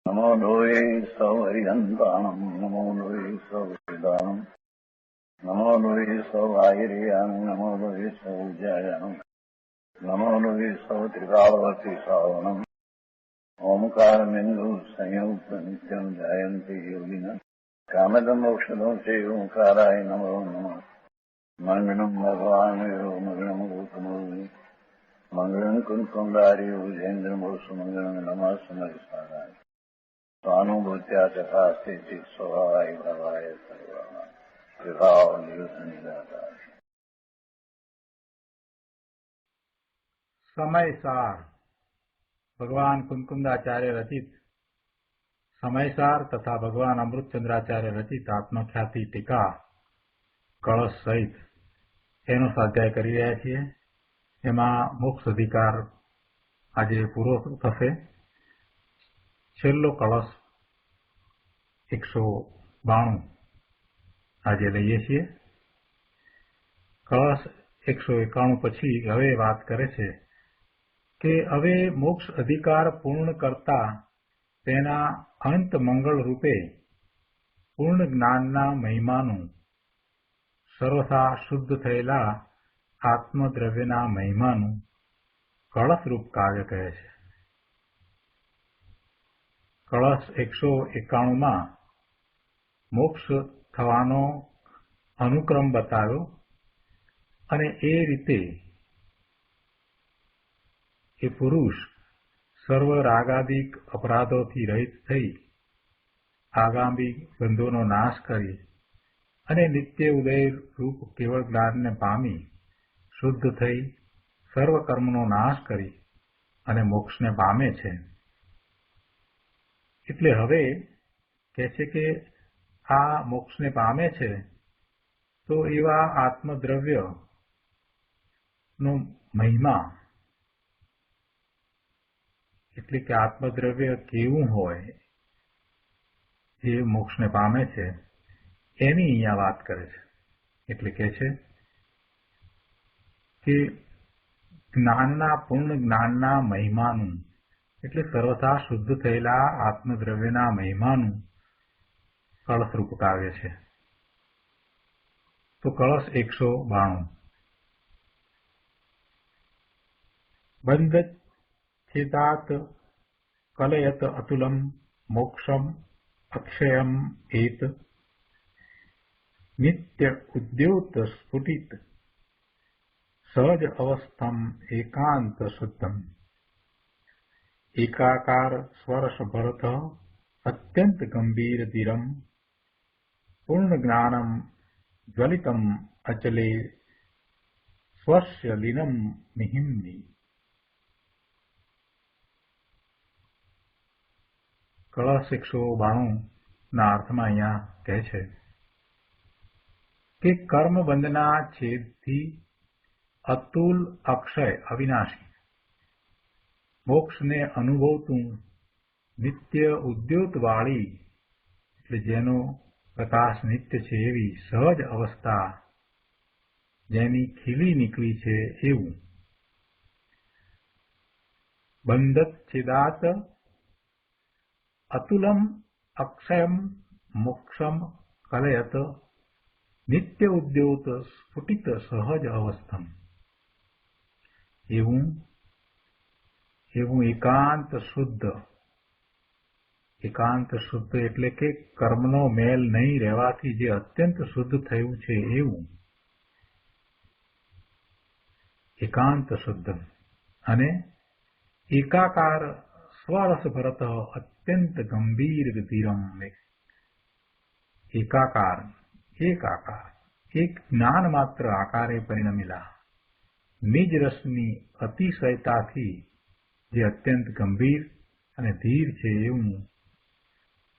नमो लोये सौहरिहन्ताणम् नमो लोये सौहृदानम् नमो लोये सौभागिर्यानम् नमो लोये सौज्यायानम् नमो लोये सौत्रिकावती सावनम् ओंकारमिन्दु संयुक्त नित्यम् जायन्ति योगिनः कामदमोक्षदो चैव ओंकाराय नमो नमः मङ्गलम् भगवान् मङ्गलम् गौतमोऽग्नि मङ्गलम् कुन्कुण्डारि विजेन्द्रमोसुमङ्गलम् नमः समरिसाराय स्वानुभूत्या तथा स्थिति स्वभावाय भवाय सर्वाणां विभाव निदाता। समयसार भगवान कुंकुंदाचार्य रचित समयसार तथा भगवान अमृतचंद्राचार्य रचित आत्मख्याति टीका कलश सहित એનો સ્વાધ્યાય કરી રહ્યા છીએ। એમાં મોક્ષ અધિકાર આજે પૂરો થશે। છેલ્લો કળશ 192 આજે લઈએ છીએ। કળશ 191 પછી હવે વાત કરે છે કે હવે મોક્ષ અધિકાર પૂર્ણ કરતા તેના અંત મંગળ રૂપે પૂર્ણ જ્ઞાનના મહિમાનું સર્વથા શુદ્ધ થયેલા આત્મદ્રવ્યના મહિમાનું કળશરૂપ કાવ્ય કહે છે। કળશ 191માં મોક્ષ થવાનો અનુક્રમ બતાવ્યો અને એ રીતે એ પુરુષ સર્વ રાગાદિક અપરાધોથી રહિત થઈ આગામી બંધોનો નાશ કરી અને નિત્ય ઉદય રૂપ કેવળ જ્ઞાનને પામી શુદ્ધ થઈ સર્વ કર્મનો નાશ કરી અને મોક્ષને પામે છે। એટલે હવે કહે છે કે આ મોક્ષને પામે છે તો એવા આત્મદ્રવ્યનો મહિમા એટલે કે આત્મદ્રવ્ય કેવું હોય જે મોક્ષને પામે છે એની અહીંયા વાત કરે છે। એટલે કહે છે કે જ્ઞાનના પૂર્ણ જ્ઞાનના મહિમાનું એટલે સર્વથા શુદ્ધ થયેલા આત્મદ્રવ્યના મહિમાનું કળશરૂપ કાવ્ય છે। તો કળશ 192 બંધ છેદાત કલયત અતુલમ મોક્ષમ અક્ષયમ એત નિત્ય ઉદ્યોત સ્ફુટિત સહજ અવસ્થમ એકાંત શુદ્ધમ એકાકાર સ્વરસ ભરત અત્યંત ગંભીર ધીરમ પૂર્ણ જ્ઞાનમ જ્વલિતમ અચલે સ્વસ્ય લીનમ મિહિમ્નિ। કળશ 192ના અર્થમાં અહીંયા કહે છે કે કર્મબંધના છેદથી અતુલ અક્ષય અવિનાશી મોક્ષને અનુભવતું નિત્ય ઉદ્યોતવાળી એટલે જેનો પ્રકાશ નિત્ય છે એવી સહજ અવસ્થા જેની ખીલી નીકળી છે એવું બંધત છેદાત અતુલમ અક્ષયમ મોક્ષમ કલયત નિત્ય ઉદ્યોત સ્ફુટિત સહજ અવસ્થમ એવું એકાંત શુદ્ધ એટલે કે કર્મનો મેલ નહીં રહેવાથી જે અત્યંત શુદ્ધ થયું છે એવું એકાંત શુદ્ધ અને એકાકાર સ્વરસ ભરત અત્યંત ગંભીર ધીરમ એકાકાર એક જ્ઞાન માત્ર આકારે પરિણમેલા નિજ રસની અતિશયતાથી જે અત્યંત ગંભીર અને ધીર છે એવું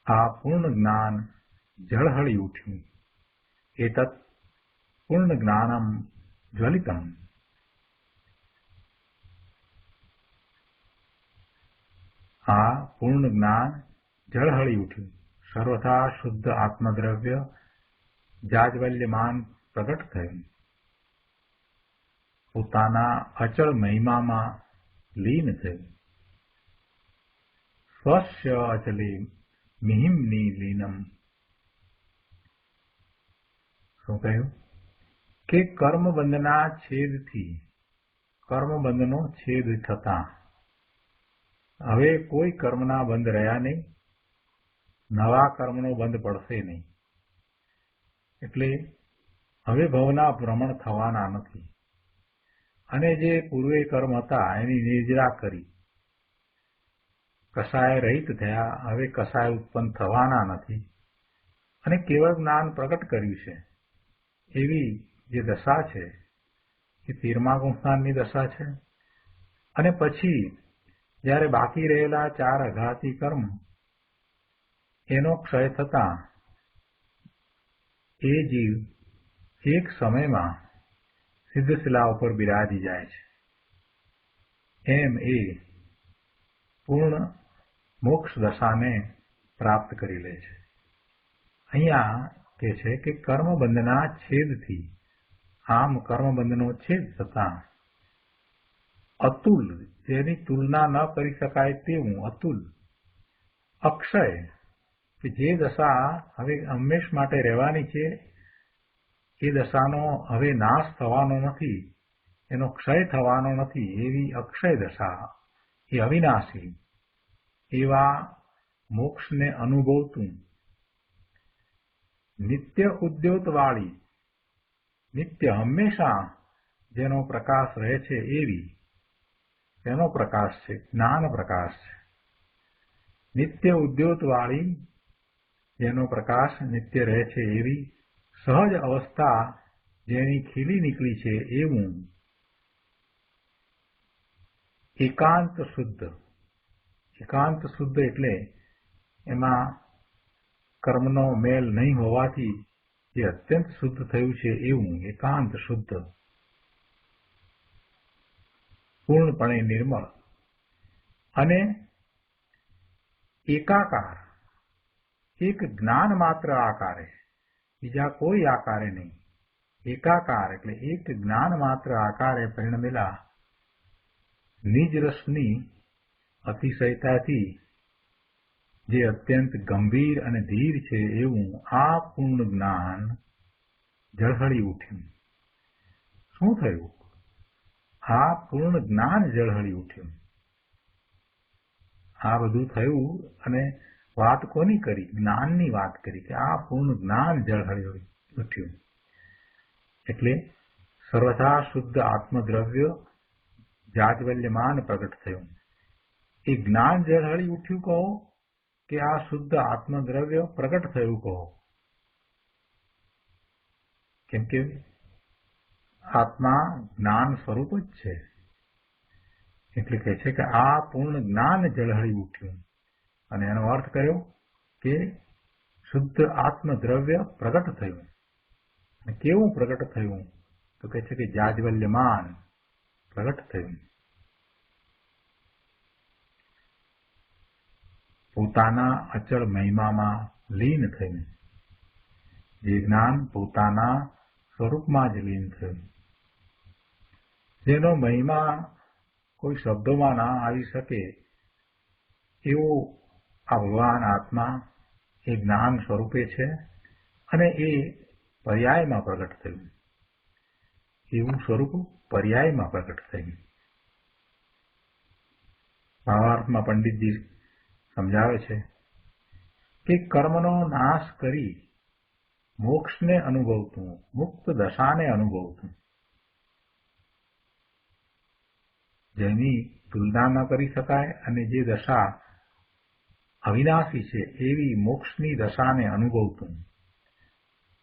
આ પૂર્ણ જ્ઞાન ઝળહળી ઉઠ્યું। એતत् પૂર્ણ જ્ઞાનમ જ્વલિતમ આ પૂર્ણ જ્ઞાન ઝળહળી ઉઠ્યું સર્વથા શુદ્ધ આત્મદ્રવ્ય જાજવલ્યમાન પ્રગટ થયું પોતાના અચળ મહિમામાં લીન થયું સ્વસ્ય અચલે મિહિમ્ની લીનમ. શું કહ્યું કે કર્મબંધના છેદથી, કર્મબંધનો છેદ થતા હવે કોઈ કર્મના બંધ રહ્યા નહીં, નવા કર્મનો બંધ પડશે નહીં. એટલે હવે ભવના ભ્રમણ થવાના નથી. અને જે પૂર્વે કર્મ હતા એની નિર્જરા કરી, કસાય રહિત થયા, હવે કસાય ઉત્પન્ન થવાના નથી. અને કેવળ જ્ઞાન પ્રગટ કર્યું છે એવી જે દશા છે એ 13મા ગુણસ્થાનની દશા છે. અને પછી જ્યારે બાકી રહેલા 4 અઘાતી કર્મ એનો ક્ષય થતા એ જીવ એક સમયમાં સિદ્ધશિલા ઉપર બિરાજી જાય છે. એમ એ પૂર્ણ મોક્ષ દશાને પ્રાપ્ત કરી લે છે. અહીંયા કે છે કે કર્મબંધના છેદથી, આમ કર્મબંધનો છેદ થતા અતુલ, જેની તુલના ન કરી શકાય તેવું અતુલ, અક્ષય, કે જે દશા હવે હંમેશ માટે રહેવાની છે, એ દશાનો હવે નાશ થવાનો નથી, એનો ક્ષય થવાનો નથી, એવી અક્ષય દશા, એ અવિનાશી એવા મોક્ષને અનુભવતું, નિત્ય ઉદ્યોતવાળી, નિત્ય હંમેશા જેનો પ્રકાશ રહે છે એવી, તેનો પ્રકાશ છે જ્ઞાન પ્રકાશ છે. નિત્ય ઉદ્યોતવાળી, જેનો પ્રકાશ નિત્ય રહે છે એવી, સહજ અવસ્થા જેની ખીલી નીકળી છે એવું એકાંત શુદ્ધ. એકાંત શુદ્ધ એટલે એમાં કર્મનો મેલ નહીં હોવાથી જે અત્યંત શુદ્ધ થયું છે એવું એકાંત શુદ્ધ, પૂર્ણપણે નિર્મળ અને એકાકાર, એક જ્ઞાન માત્ર આકારે, બીજા કોઈ આકારે નહીં. એકાકાર એટલે એક જ્ઞાન માત્ર આકારે પરિણમેલા નિજ રસની અતિશયતાથી જે અત્યંત ગંભીર અને ધીર છે એવું આ પૂર્ણ જ્ઞાન ઝળહળી ઉઠ્યું. શું થયું? આ પૂર્ણ જ્ઞાન ઝળહળી ઉઠ્યું. આ બધું થયું અને વાત કોની કરી? જ્ઞાનની વાત કરી કે આ પૂર્ણ જ્ઞાન ઝળહળી ઉઠ્યું. એટલે સર્વથા શુદ્ધ આત્મદ્રવ્ય જાજવલ્યમાન પ્રગટ થયું. એ જ્ઞાન ઝળહળી ઉઠ્યું કહો કે આ શુદ્ધ આત્મદ્રવ્ય પ્રગટ થયું કહો? કેમ કે આત્મા જ્ઞાન સ્વરૂપ જ છે. એટલે કહે છે કે આ પૂર્ણ જ્ઞાન ઝળહળી ઉઠ્યું. અને એનો અર્થ કર્યો કે શુદ્ધ આત્મદ્રવ્ય પ્રગટ થયું. અને કેવું પ્રગટ થયું? તો કહે છે કે જાજવલ્યમાન પ્રગટ થયું. પોતાના અચળ મહિમામાં લીન થયું. જે જ્ઞાન પોતાના સ્વરૂપમાં જ લીન થયું, જેનો મહિમા કોઈ શબ્દોમાં ના આવી શકે એવો આ ભગવાન આત્મા એ જ્ઞાન સ્વરૂપે છે અને એ પર્યાયમાં પ્રગટ થયું. એવું સ્વરૂપ પર્યાયમાં પ્રગટ થયું. ભાવાર્થમાં પંડિતજી સમજાવે છે કે કર્મનો નાશ કરી મોક્ષને અનુભવતું, મુક્ત દશાને અનુભવતું, જેની તુલના ન કરી શકાય અને જે દશા અવિનાશી છે એવી મોક્ષની દશાને અનુભવતું,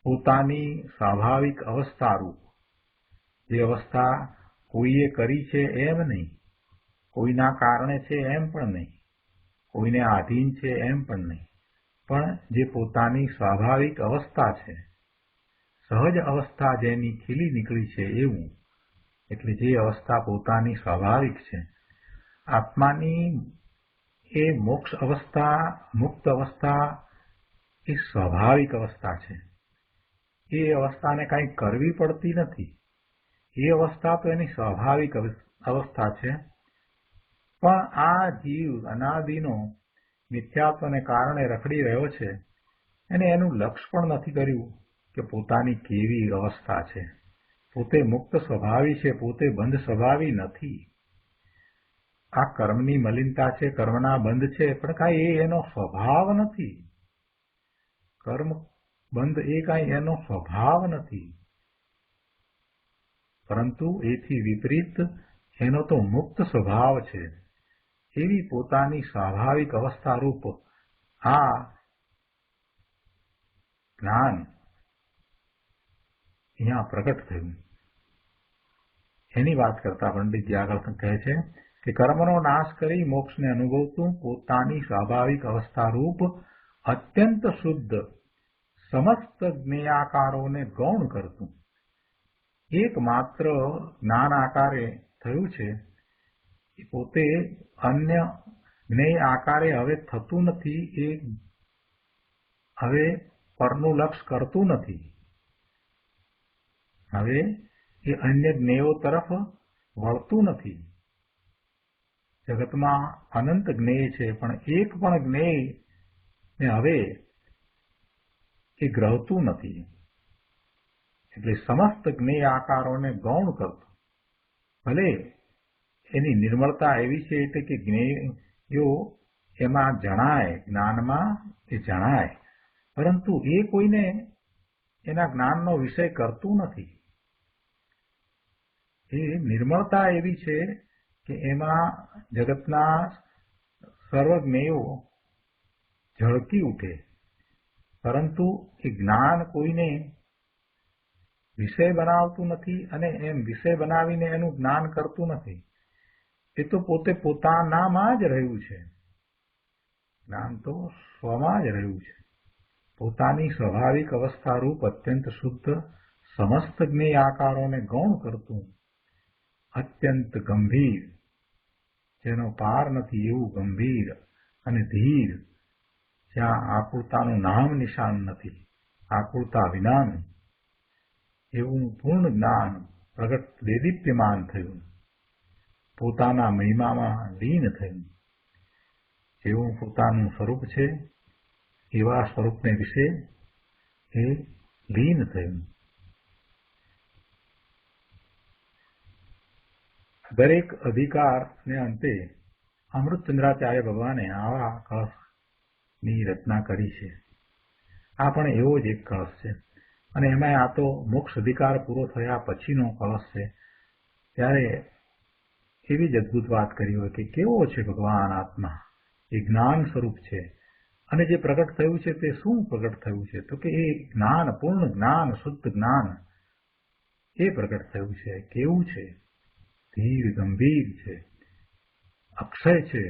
પોતાની સ્વાભાવિક અવસ્થારૂપ, જે અવસ્થા કોઈએ કરી છે એમ નહીં, કોઈના કારણે છે એમ પણ નહીં, કોઈને આધીન છે એમ પણ નહીં, પણ જે પોતાની સ્વાભાવિક અવસ્થા છે, સહજ અવસ્થા જેની ખીલી નીકળી છે એવું, એટલે જે અવસ્થા પોતાની સ્વાભાવિક છે, આત્માની એ મોક્ષ અવસ્થા, મુક્ત અવસ્થા એ સ્વાભાવિક અવસ્થા છે. એ અવસ્થાને કાંઈ કરવી પડતી નથી. એ અવસ્થા તો એની સ્વાભાવિક અવસ્થા છે. પણ આ જીવ અનાદિનો મિથ્યાત્વને કારણે રખડી રહ્યો છે એને એનું લક્ષ પણ નથી કર્યું કે પોતાની કેવી અવસ્થા છે. પોતે મુક્ત સ્વભાવી છે, પોતે બંધ સ્વભાવી નથી. આ કર્મની મલિનતા છે, કર્મના બંધ છે, પણ કાંઈ એ એનો સ્વભાવ નથી. કર્મ બંધ એ કાંઈ એનો સ્વભાવ નથી, પરંતુ એથી વિપરીત એનો તો મુક્ત સ્વભાવ છે. એવી પોતાની સ્વાભાવિક અવસ્થારૂપ આ જ્ઞાન અહીંયા પ્રગટ થયું. એની વાત કરતા પંડિતજી આગળ કહે છે કે કર્મનો નાશ કરી મોક્ષને અનુભવતું પોતાની સ્વાભાવિક અવસ્થારૂપ અત્યંત શુદ્ધ સમસ્ત જ્ઞેયાકારોને ગૌણ કરતું એકમાત્ર જ્ઞાન આકારે થયું છે. એ પોતે અન્ય જ્ઞેય આકારે હવે થતું નથી, એ હવે પરનું લક્ષ કરતું નથી. હવે એ અન્ય જ્ઞેયો તરફ વળતું નથી. જગતમાં અનંત જ્ઞેય છે, પણ એક પણ જ્ઞેય ને હવે એ ગ્રહતું નથી. એટલે સમસ્ત જ્ઞેય આકારોને ગૌણ કરતું. ભલે એની નિર્મળતા એવી છે એટલે કે જ્ઞેયો એમાં જણાય, જ્ઞાનમાં એ જણાય, પરંતુ એ કોઈને એના જ્ઞાનનો વિષય કરતું નથી. એ નિર્મળતા એવી છે કે એમાં જગતના સર્વ જ્ઞેયો ઝળકી ઉઠે, પરંતુ એ જ્ઞાન કોઈને વિષય બનાવતું નથી અને એમ વિષય બનાવીને એનું જ્ઞાન કરતું નથી. એ તો પોતે પોતાનામાં જ રહ્યું છે. જ્ઞાન તો સ્વમાં જ રહ્યું છે. પોતાની સ્વાભાવિક અવસ્થારૂપ અત્યંત શુદ્ધ સમસ્ત જ્ઞેય આકારોને ગૌણ કરતું અત્યંત ગંભીર, જેનો પાર નથી એવું ગંભીર અને ધીર, જ્યાં આકુળતાનું નામ નિશાન નથી, આકુળતા વિનાનું એવું પૂર્ણ જ્ઞાન પ્રગટ દેદીપ્યમાન થયું, પોતાના મહિમામાં લીન થયું. જેવું પોતાનું સ્વરૂપ છે એવા સ્વરૂપને વિશે એ લીન થયું. દરેક અધિકારને અંતે અમૃતચંદ્રાચાર્ય ભગવાને આવા કળશની રચના કરી છે. આ પણ એવો જ એક કળશ છે, અને એમાં આ તો મોક્ષ અધિકાર પૂરો થયા પછીનો કળશ છે. ત્યારે એવી જ અદભુત વાત કરી હોય કે કેવો છે ભગવાન આત્મા, એ જ્ઞાન સ્વરૂપ છે. અને જે પ્રગટ થયું છે તે શું પ્રગટ થયું છે? તો કે એ જ્ઞાન, પૂર્ણ જ્ઞાન, શુદ્ધ જ્ઞાન એ પ્રગટ થયું છે. કેવું છે? ધીર ગંભીર છે, અક્ષય છે,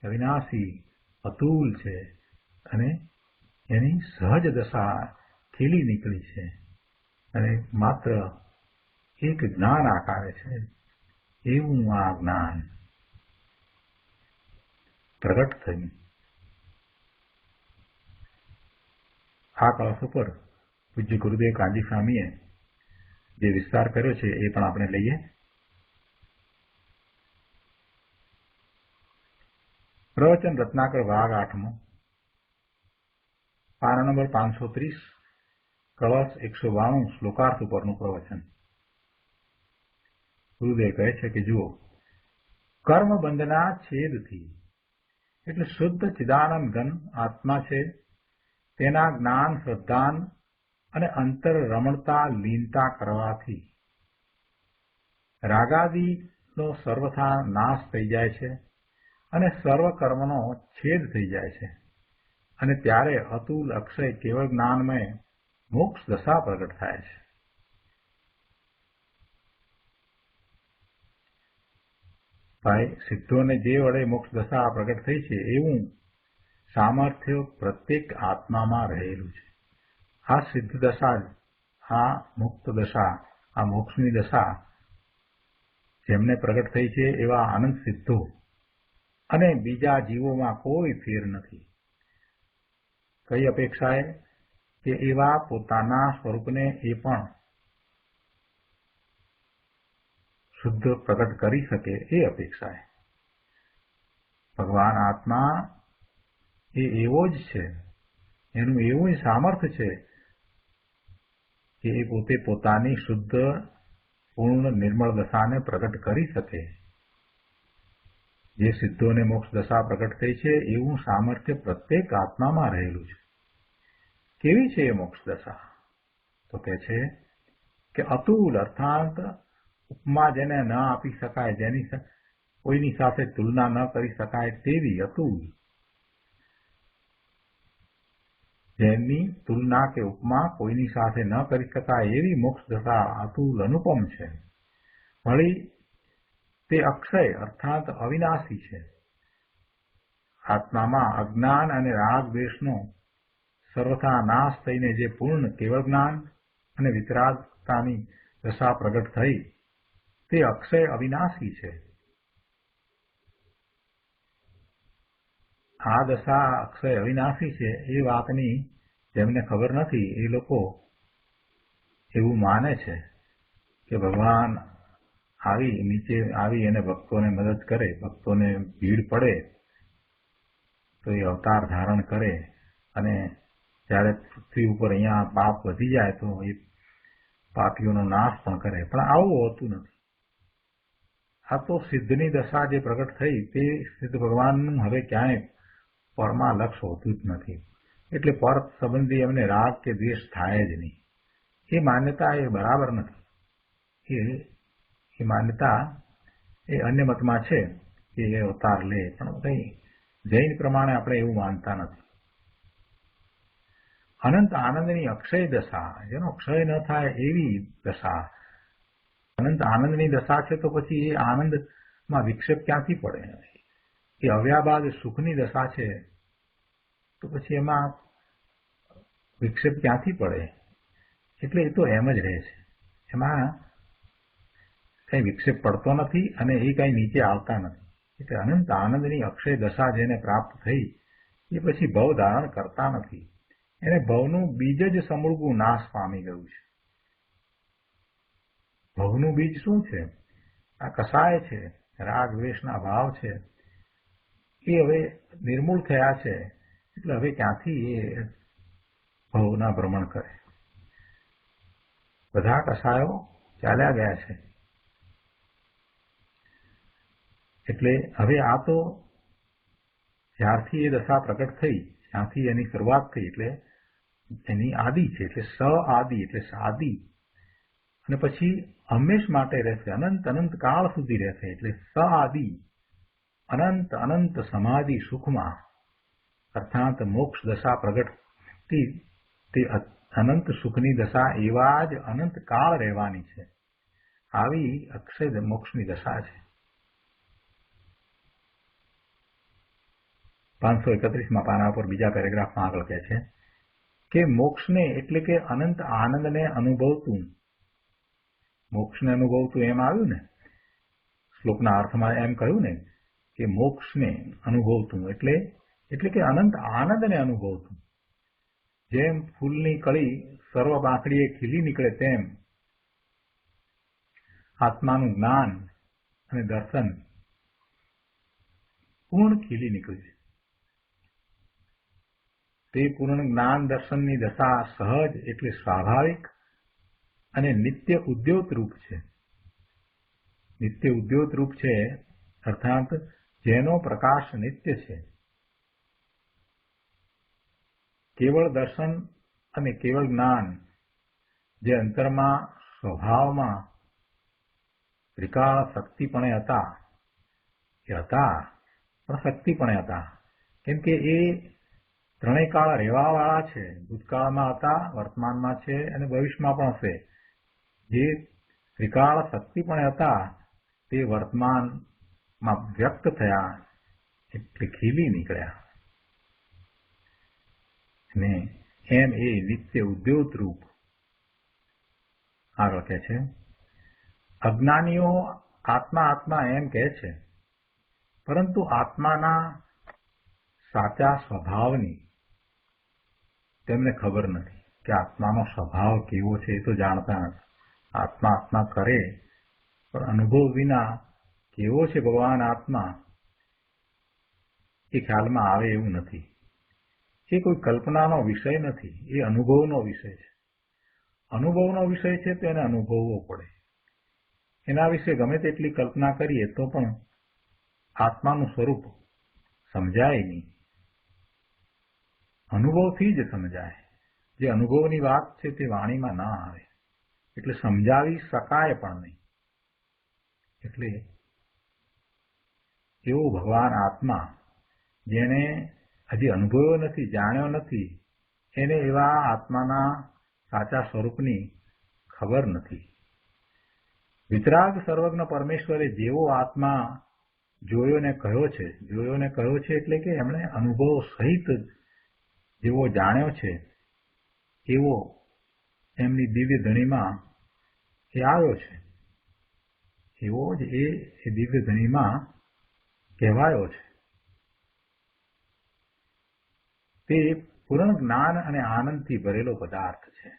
અવિનાશી, અતુલ છે, અને એની સહજ દશા ખીલી નીકળી છે, અને માત્ર એક જ્ઞાન આકારે છે. એવું આ જ્ઞાન પ્રગટ થયું. આ કળશ ઉપર પૂજ્ય ગુરુદેવ કાંજી સ્વામીએ જે વિસ્તાર કર્યો છે એ પણ આપણે લઈએ. પ્રવચન રત્નાકર ભાગ 8મો, પાના નંબર 530, કળશ 192, શ્લોકાર્થ ઉપરનું પ્રવચન. ગુરુદેવ કહે છે કે જુઓ, કર્મ બંધના છેદથી, એટલે શુદ્ધ ચિદાનંદ ઘન આત્મા છે, તેના જ્ઞાન, શ્રદ્ધાન અને અંતર રમણતા, લીનતા કરવાથી રાગાદિનો સર્વથા નાશ થઈ જાય છે અને સર્વ કર્મનો છેદ થઈ જાય છે, અને ત્યારે અતુલ અક્ષય કેવળ જ્ઞાનમય મોક્ષ દશા પ્રગટ થાય છે. ભાઈ, સિદ્ધોને જે વડે મોક્ષ દશા પ્રગટ થઈ છે એવું સામર્થ્ય પ્રત્યેક આત્મામાં રહેલું છે. આ સિદ્ધ દશા, આ મુક્ત દશા, આ મોક્ષની દશા જેમને પ્રગટ થઈ છે એવા આનંદ સિદ્ધો અને બીજા જીવોમાં કોઈ ફેર નથી. કઈ અપેક્ષાએ? કે એવા પોતાના સ્વરૂપને એ પણ શુદ્ધ પ્રગટ કરી શકે એ અપેક્ષાએ. ભગવાન આત્મા એ એવો જ છે, એનું એવું સામર્થ્ય છે કે એ પોતે પોતાની શુદ્ધ પૂર્ણ નિર્મળ દશાને પ્રગટ કરી શકે. જે સિદ્ધોને મોક્ષ દશા પ્રગટ થઈ છે એવું સામર્થ્ય પ્રત્યેક આત્મામાં રહેલું છે. કેવી છે એ મોક્ષ દશા? તો કહે છે કે અતુલ, અર્થાત ઉપમા જેને ન આપી શકાય, જેની કોઈની સાથે તુલના ન કરી શકાય તેવી અતુલ, જેની તુલના કે ઉપમા કોઈની સાથે ન કરી શકાય એવી મોક્ષ દશા અતુલ અનુપમ છે. વળી તે અક્ષય અર્થાત અવિનાશી છે. આત્મામાં અજ્ઞાન અને રાગ દ્વેષનો સર્વથા નાશ થઈને જે પૂર્ણ કેવળ જ્ઞાન અને વિતરાગતાની દશા પ્રગટ થઈ તે અક્ષય અવિનાશી છે. આ દશા અક્ષય અવિનાશી છે એ વાતની જેમને ખબર નથી એ લોકો એવું માને છે કે ભગવાન નીચે આવી અને ભક્તોને મદદ કરે, ભક્તોને ભીડ પડે તો એ અવતાર ધારણ કરે અને જ્યારે પૃથ્વી ઉપર અહીંયા પાપ વધી જાય તો એ પાપીઓનો નાશ પણ કરે. પણ આવું હોતું નથી. આ તો સિદ્ધની દશા જે પ્રગટ થઈ તે સિદ્ધ ભગવાનનું હવે ક્યાંય પરમાં લક્ષ હોતું જ નથી. એટલે પર સંબંધી એમને રાગ કે દ્વેષ થાય જ નહીં. એ માન્યતા એ બરાબર નથી. એ માન્યતા એ અન્ય મતમાં છે કે એ અવતાર લે, પણ કંઈ જૈન પ્રમાણે આપણે એવું માનતા નથી. અનંત આનંદની અક્ષય દશા, જેનો ક્ષય ન થાય એવી દશા. અનંત આનંદની દશા છે તો પછી એ આનંદમાં વિક્ષેપ ક્યાંથી પડે? એ અવ્યાબાદ સુખની દશા છે તો પછી એમાં વિક્ષેપ ક્યાંથી પડે? એટલે એ તો એમ જ રહે છે, એમાં કઈ વિક્ષેપ પડતો નથી અને એ કઈ નીચે આવતા નથી. એટલે અનંત આનંદની અક્ષય દશા જેને પ્રાપ્ત થઈ એ પછી ભવ ધારણ કરતા નથી. એને ભવનું બીજ જ સમૂળગું નાશ પામી ગયું છે. ભવનું બીજ શું છે? આ કસાય છે, રાગ દ્વેષના ભાવ છે, એ હવે નિર્મૂળ થયા છે. એટલે હવે ક્યાંથી એ ભવના ભ્રમણ કરે? બધા કસાયો ચાલ્યા ગયા છે. એટલે હવે આ તો જ્યારથી એ દશા પ્રગટ થઈ, ત્યાંથી એની શરૂઆત થઈ, એટલે એની આદિ છે. એટલે સ આદિ એટલે સાદી, અને પછી હંમેશ માટે રહેશે, અનંત અનંત કાળ સુધી રહેશે. એટલે સ આદિ અનંત અનંત સમાધિ સુખમાં, અર્થાત મોક્ષ દશા પ્રગટ તે અનંત સુખની દશા એવા જ અનંત કાળ રહેવાની છે. આવી અક્ષય મોક્ષની દશા છે. 531માં પાના પર બીજા પેરેગ્રાફમાં આગળ કહે છે કે મોક્ષને એટલે કે અનંત આનંદને અનુભવતું, મોક્ષને અનુભવતું એમ આવ્યું ને શ્લોકના અર્થમાં, એમ કહ્યું ને કે મોક્ષને અનુભવતું એટલે કે અનંત આનંદને અનુભવતું. જેમ ફૂલની કળી સર્વ પાંખડીએ ખીલી નીકળે તેમ આત્માનું જ્ઞાન અને દર્શન પૂર્ણ ખીલી નીકળે છે. તે પૂર્ણ જ્ઞાન દર્શનની દશા સહજ એટલે સ્વાભાવિક અને નિત્ય ઉદ્યોત રૂપ છે. નિત્ય ઉદ્યોત રૂપ છે અર્થાત જેનો પ્રકાશ નિત્ય છે. કેવળ દર્શન અને કેવળ જ્ઞાન જે અંતરમાં સ્વભાવમાં ત્રિકાળ શક્તિપણે હતા, એ હતા પણ શક્તિપણે હતા. કેમ કે એ ત્રણેય કાળ રહેવાવાળા છે. ભૂતકાળમાં હતા, વર્તમાનમાં છે અને ભવિષ્યમાં પણ હશે. જે ત્રિકાળ શક્તિપણે હતા તે વર્તમાનમાં વ્યક્ત થયા એટલે ખીલી નીકળ્યા. અને એમ એ નિત્ય ઉદ્યોત રૂપ. આગળ કહે છે અજ્ઞાનીઓ આત્મા આત્મા એમ કહે છે, પરંતુ આત્માના સાચા સ્વભાવની તેમને ખબર નથી કે આત્માનો સ્વભાવ કેવો છે. એ તો જાણતા નથી. આત્મા આત્મા કરે પણ અનુભવ વિના કેવો છે ભગવાન આત્મા એ ખ્યાલમાં આવે એવું નથી. એ કોઈ કલ્પનાનો વિષય નથી, એ અનુભવનો વિષય છે. અનુભવનો વિષય છે તો એને અનુભવવો પડે. એના વિશે ગમે તેટલી કલ્પના કરીએ તો પણ આત્માનું સ્વરૂપ સમજાય નહીં. અનુભવથી જ સમજાય. જે અનુભવની વાત છે તે વાણીમાં ના આવે, એટલે સમજાવી શકાય પણ નહીં. એટલે એવો ભગવાન આત્મા જેને હજી અનુભવ્યો નથી, જાણ્યો નથી, એને એવા આત્માના સાચા સ્વરૂપની ખબર નથી. વિતરાગ સર્વજ્ઞ પરમેશ્વરે જેવો આત્મા જોયો ને કહ્યો છે એટલે કે એમણે અનુભવ સહિત જેવો જાણ્યો છે એવો એમની દિવ્ય ધણીમાં એ આવ્યો છે. એવો જ એ દિવ્ય ધણીમાં કહેવાયો છે. તે પૂર્ણ જ્ઞાન અને આનંદથી ભરેલો પદાર્થ છે.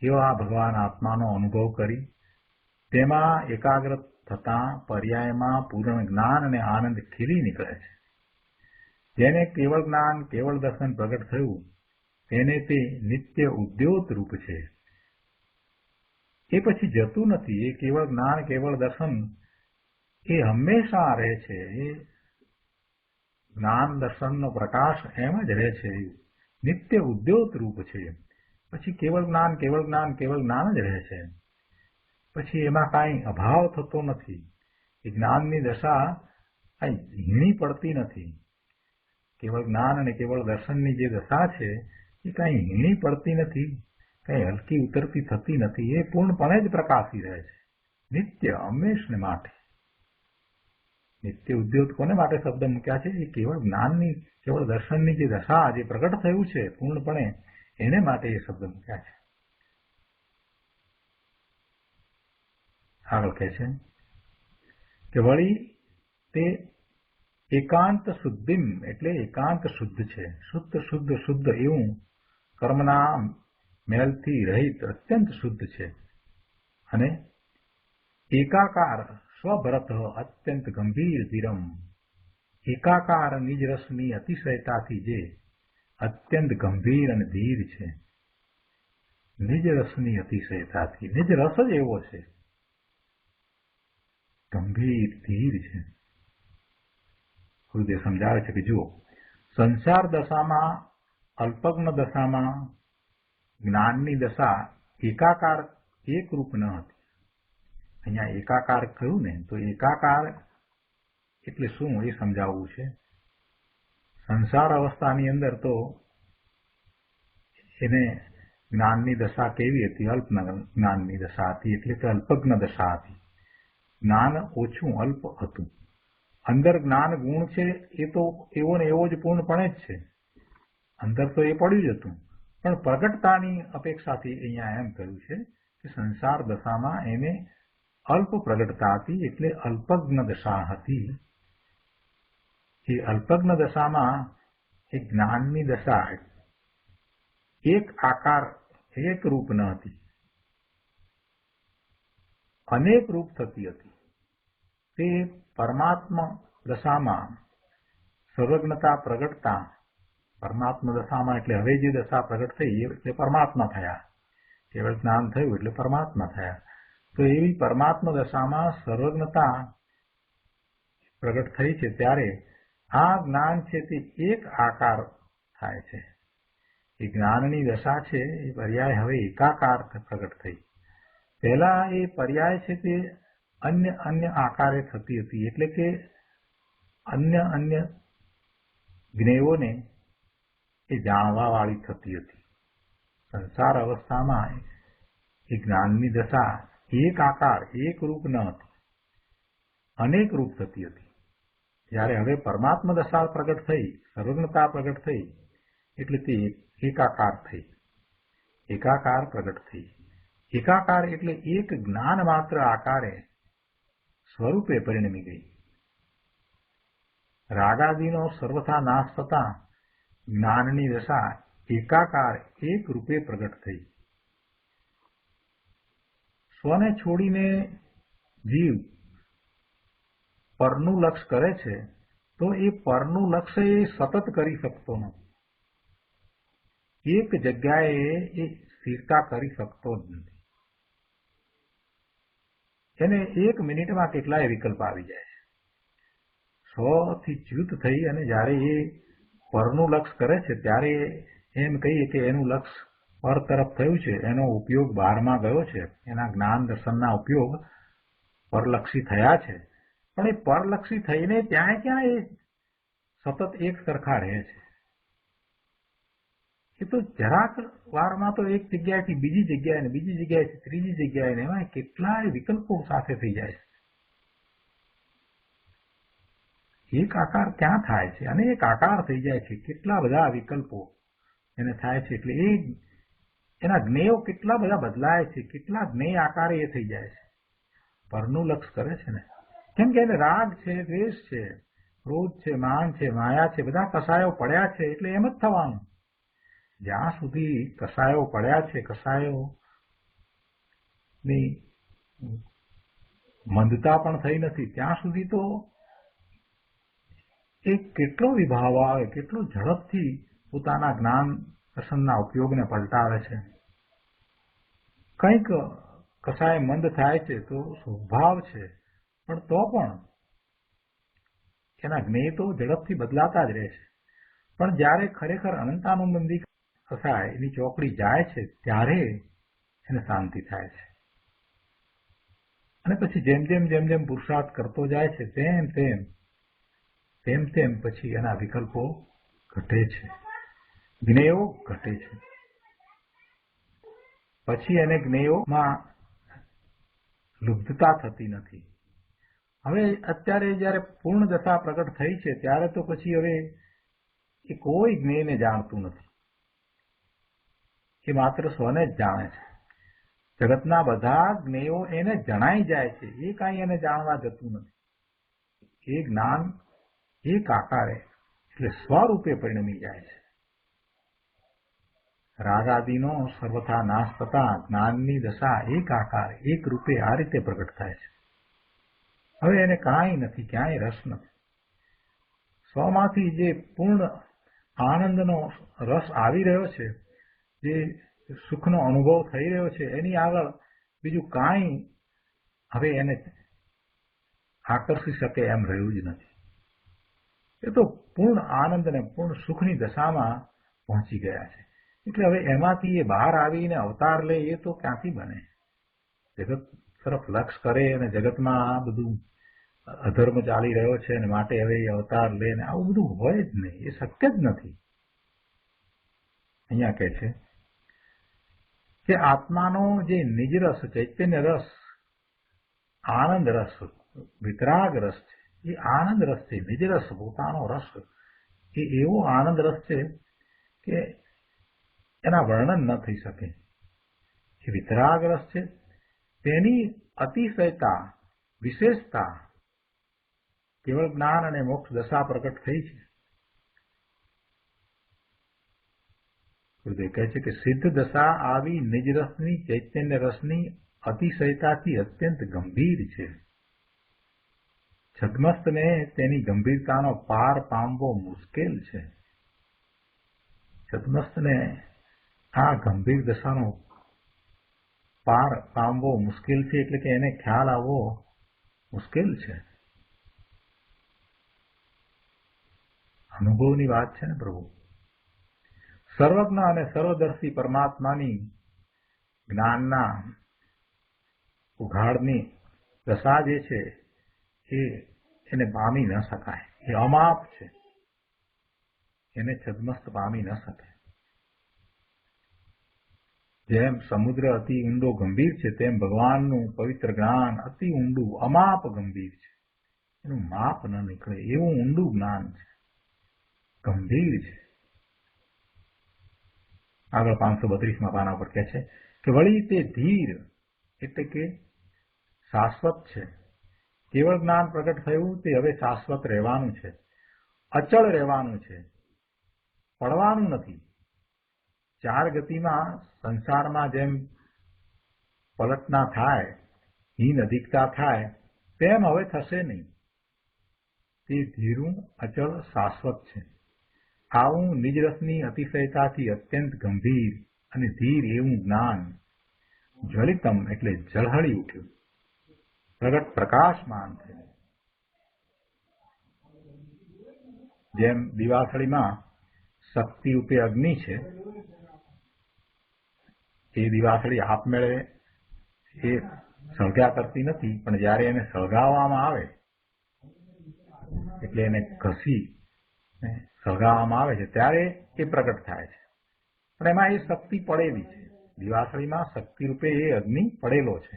એવા ભગવાન આત્માનો અનુભવ કરી તેમાં એકાગ્ર થતા પર્યાયમાં પૂર્ણ જ્ઞાન અને આનંદ ખીલી નીકળે છે. જેને કેવળ જ્ઞાન કેવળ દર્શન પ્રગટ થયું તેને તે નિત્ય ઉદ્યોત રૂપ છે. એ પછી જતું નથી. એ કેવળ જ્ઞાન કેવળ દર્શન એ હંમેશા રહે છે. એ જ્ઞાન દર્શનનો પ્રકાશ એમ જ રહે છે. નિત્ય ઉદ્યોત રૂપ છે. પછી કેવળ જ્ઞાન કેવળ જ્ઞાન કેવળ જ્ઞાન જ રહે છે. પછી એમાં કાંઈ અભાવ થતો નથી. એ જ્ઞાનની દશા કાંઈ ઝીણી પડતી નથી. કેવળ જ્ઞાન અને કેવળ દર્શનની જે દશા છે એ કાંઈ ઝીણી પડતી નથી, કાંઈ હલકી ઉતરતી થતી નથી. એ પૂર્ણપણે જ પ્રકાશી રહે છે, નિત્ય હંમેશને માટે. નિત્ય ઉદ્યોત કોને માટે શબ્દ મૂક્યા છે? એ કેવળ જ્ઞાનની કેવળ દર્શનની જે દશા જે પ્રગટ થયું છે પૂર્ણપણે એને માટે એ શબ્દ મૂક્યા છે. આગળ કહે છે કે વળી તે એકાંત શુદ્ધિમ એટલે એકાંત શુદ્ધ છે. શુદ્ધ એવું કર્મના મેલથી રહિત અત્યંત શુદ્ધ છે. અને એકાકાર સ્વભરત અત્યંત ગંભીર ધીરમ. એકાકાર નિજરસની અતિશયતાથી જે અત્યંત ગંભીર અને ધીર છે. નિજરસની અતિશયતાથી નિજ રસ જ એવો છે, ગંભીર ધીર છે. ગુરુદેવ સમજાવે છે કે જુઓ, સંસાર દશામાં અલ્પજ્ઞ દશામાં જ્ઞાનની દશા એકાકાર એક રૂપ ન હતી. અહીંયા એકાકાર કહ્યું ને તો એકાકાર એટલે શું એ સમજાવવું છે. સંસાર અવસ્થાની અંદર તો એને જ્ઞાનની દશા કેવી હતી? અલ્પ જ્ઞાનની દશા હતી, એટલે કે અલ્પજ્ઞ દશા હતી. જ્ઞાન ઓછું અલ્પ હતું. અંદર જ્ઞાન ગુણ છે એ તો એવો ને એવો જ પૂર્ણપણે જ છે. અંદર તો એ પડ્યું જ હતું, પણ પ્રગટતાની અપેક્ષાથી અહીંયા એમ કહ્યું છે કે સંસાર દશામાં એને અલ્પ પ્રગટતા હતી, એટલે અલ્પજ્ઞ દશા હતી. એ અલ્પજ્ઞ દશામાં એ જ્ઞાનની દશા એક આકાર એક રૂપ ન હતી, અનેક રૂપ થતી હતી. તે પરમાત્મા દશામાં સર્વજ્ઞતા પ્રગટતા, પરમાત્મા દશામાં એટલે હવે જે દશા પ્રગટ થઈ એટલે પરમાત્મા થયા, કેવળ જ્ઞાન થયું એટલે પરમાત્મા થયા. તો એવી પરમાત્મા દશામાં સર્વજ્ઞતા પ્રગટ થઈ છે ત્યારે આ જ્ઞાન છે તે એક આકાર થાય છે. એ જ્ઞાનની દશા છે એ પર્યાય હવે એકાકાર પ્રગટ થઈ. પહેલા એ પર્યાય છે તે અન્ય આકારે થતી હતી, એટલે કે અન્ય જ્ઞેયોને એ જાણવા વાળી થતી હતી. સંસાર અવસ્થામાં એ જ્ઞાનની દશા એક આકાર એક રૂપ ન હતી, અનેક રૂપ થતી હતી. જ્યારે હવે પરમાત્મા દશા પ્રગટ થઈ, સર્વજ્ઞતા પ્રગટ થઈ એટલે તે એકાકાર થઈ, એકાકાર પ્રગટ થઈ. એકાકાર એટલે એક જ્ઞાન માત્ર આકારે સ્વરૂપે પરિણમી ગઈ. રાગાદિનો સર્વથા નાશ થતા જ્ઞાનની દશા એકાકાર એક રૂપે પ્રગટ થઈ. સ્વને છોડીને જીવ પરનું લક્ષ્ય કરે છે તો એ પરનું લક્ષ્ય એ સતત કરી શકતો નથી. એક જગ્યાએ એ સ્થિરતા કરી શકતો જ નથી. એને 1 મિનિટમાં કેટલાય વિકલ્પ આવી જાય છે. 100 થી ચ્યુત થઈ અને જ્યારે એ પરનું લક્ષ કરે છે ત્યારે એમ કહીએ કે એનું લક્ષ પર તરફ થયું છે, એનો ઉપયોગ બહારમાં ગયો છે, એના જ્ઞાન દર્શનના ઉપયોગ પરલક્ષી થયા છે. પણ એ પરલક્ષી થઈને ત્યાં ક્યાં એ સતત એક સરખા રહે છે? એ તો જરાક વારમાં તો એક જગ્યાએથી બીજી જગ્યાએ ને બીજી જગ્યાએથી ત્રીજી જગ્યાએ ને એમાં કેટલાય વિકલ્પો સાથે થઈ જાય છે. એક આકાર ક્યાં થાય છે અને એક આકાર થઈ જાય છે, કેટલા બધા વિકલ્પો એને થાય છે. એટલે એના જ્ઞેયો કેટલા બધા બદલાય છે, કેટલા જ્ઞેય આકારે એ થઈ જાય છે. પરનું લક્ષ કરે છે ને, કેમ કે એને રાગ છે, દ્વેષ છે, ક્રોધ છે, માન છે, માયા છે, બધા કસાયો પડ્યા છે. એટલે એમ જ થવાનું. જ્યાં સુધી કસાયો પડ્યા છે, કસાયોની મંદતા પણ થઈ નથી, ત્યાં સુધી તો એ કેટલો વિભાવ આવે, કેટલો ઝડપથી પોતાના જ્ઞાન દર્શનના ઉપયોગને પલટાવે છે. કંઈક કસાય મંદ થાય છે તો સ્વભાવ છે, પણ તો પણ એના જ્ઞેય તો ઝડપથી બદલાતા જ રહે છે. પણ જ્યારે ખરેખર અનંતાનુબંધી કસાય એની ચોકડી જાય છે ત્યારે એને શાંતિ થાય છે. અને પછી જેમ જેમ પુરુષાર્થ કરતો જાય છે તેમ પછી એના વિકલ્પો ઘટે છે, જ્ઞેયો ઘટે છે. પછી એને જ્ઞેયોમાં લુબ્ધતા થતી નથી. હવે અત્યારે જયારે પૂર્ણ દશા પ્રગટ થઈ છે ત્યારે તો પછી હવે એ કોઈ જ્ઞેયને જાણતું નથી. એ માત્ર સ્વને જ જાણે છે. જગતના બધા જ્ઞેયો એને જણાઈ જાય છે, એ કાંઈ એને જાણવા જતું નથી. એ જ્ઞાન એક આકારે એટલે સ્વરૂપે પરિણમી જાય છે. રાગાદિનો સર્વથા નાશ થતા જ્ઞાનની દશા એક આકારે એક રૂપે આ રીતે પ્રગટ થાય છે. હવે એને કાંઈ નથી, ક્યાંય રસ નથી. સ્વમાંથી જે પૂર્ણ આનંદનો રસ આવી રહ્યો છે, જે સુખનો અનુભવ થઈ રહ્યો છે, એની આગળ બીજું કાંઈ હવે એને આકર્ષી શકે એમ રહ્યું જ નથી. એ તો પૂર્ણ આનંદ અને પૂર્ણ સુખની દશામાં પહોંચી ગયા છે. એટલે હવે એમાંથી એ બહાર આવીને અવતાર લે એ તો ક્યાંથી બને? જગત તરફ લક્ષ કરે અને જગતમાં આ બધું અધર્મ ચાલી રહ્યો છે અને માટે હવે એ અવતાર લે ને આવું બધું હોય જ નહીં. એ શક્ય જ નથી. અહીંયા કહે છે કે આત્માનો જે નિજ રસ, ચૈતન્ય રસ, આનંદ રસ, વિતરાગ રસ છે, એ આનંદ રસ છે. નિજ રસ, પોતાનો રસ, એ એવો આનંદ રસ છે કે એના વર્ણન ન થઈ શકે. એ વિતરાગ રસ છે. તેની અતિશયતા, વિશેષતા કેવળ જ્ઞાન અને મોક્ષ દશા પ્રગટ થઈ છે. ગુરુદેવ કહે છે કે સિદ્ધ દશા આવી નિજ રસની, ચૈતન્ય રસની અતિશયતાથી અત્યંત ગંભીર છે. છદ્મસ્તને તેની ગંભીરતાનો પાર પામવો મુશ્કેલ છે. છદ્મસ્તને આ ગંભીર દશાનો પાર પામવો મુશ્કેલ છે, એટલે કે એને ખ્યાલ આવવો મુશ્કેલ છે. અનુભવની વાત છે ને પ્રભુ. સર્વજ્ઞ અને સર્વદર્શી પરમાત્માની જ્ઞાનના ઉઘાડની દશા જે છે એને પામી ન શકાય. એ અમાપ છે. એને છદ્મસ્ત પામી ન શકે. જેમ સમુદ્ર અતિ ઊંડો ગંભીર છે, તેમ ભગવાનનું પવિત્ર જ્ઞાન અતિ ઊંડું અમાપ ગંભીર છે. એનું માપ ન નીકળે એવું ઊંડું જ્ઞાન છે, ગંભીર છે. આગળ 532માં પાના પર કહે છે કે વળી તે ધીર એટલે કે શાશ્વત છે. કેવળ જ્ઞાન પ્રગટ થયું તે હવે શાશ્વત રહેવાનું છે, અચળ રહેવાનું છે, પડવાનું નથી. ચાર ગતિમાં સંસારમાં જેમ પલટના થાય, હીન અધિકતા થાય, તેમ હવે થશે નહીં. તે ધીરું, અચળ, શાશ્વત છે. આવું નિજરસની અતિશયતાથી અત્યંત ગંભીર અને ધીર એવું જ્ઞાન જ્વલિતમ એટલે ઝળહળી ઉઠ્યું, પ્રગટ પ્રકાશમાન થયું. જેમ દિવાસળીમાં શક્તિ રૂપે અગ્નિ છે, એ દિવાસળી આપમેળે એ સળગ્યા કરતી નથી, પણ જ્યારે એને સળગાવવામાં આવે એટલે એને ઘસી સળગાવવામાં આવે છે ત્યારે એ પ્રગટ થાય છે. પણ એમાં એ શક્તિ પડેલી છે, દિવાસળીમાં શક્તિ રૂપે એ અગ્નિ પડેલો છે,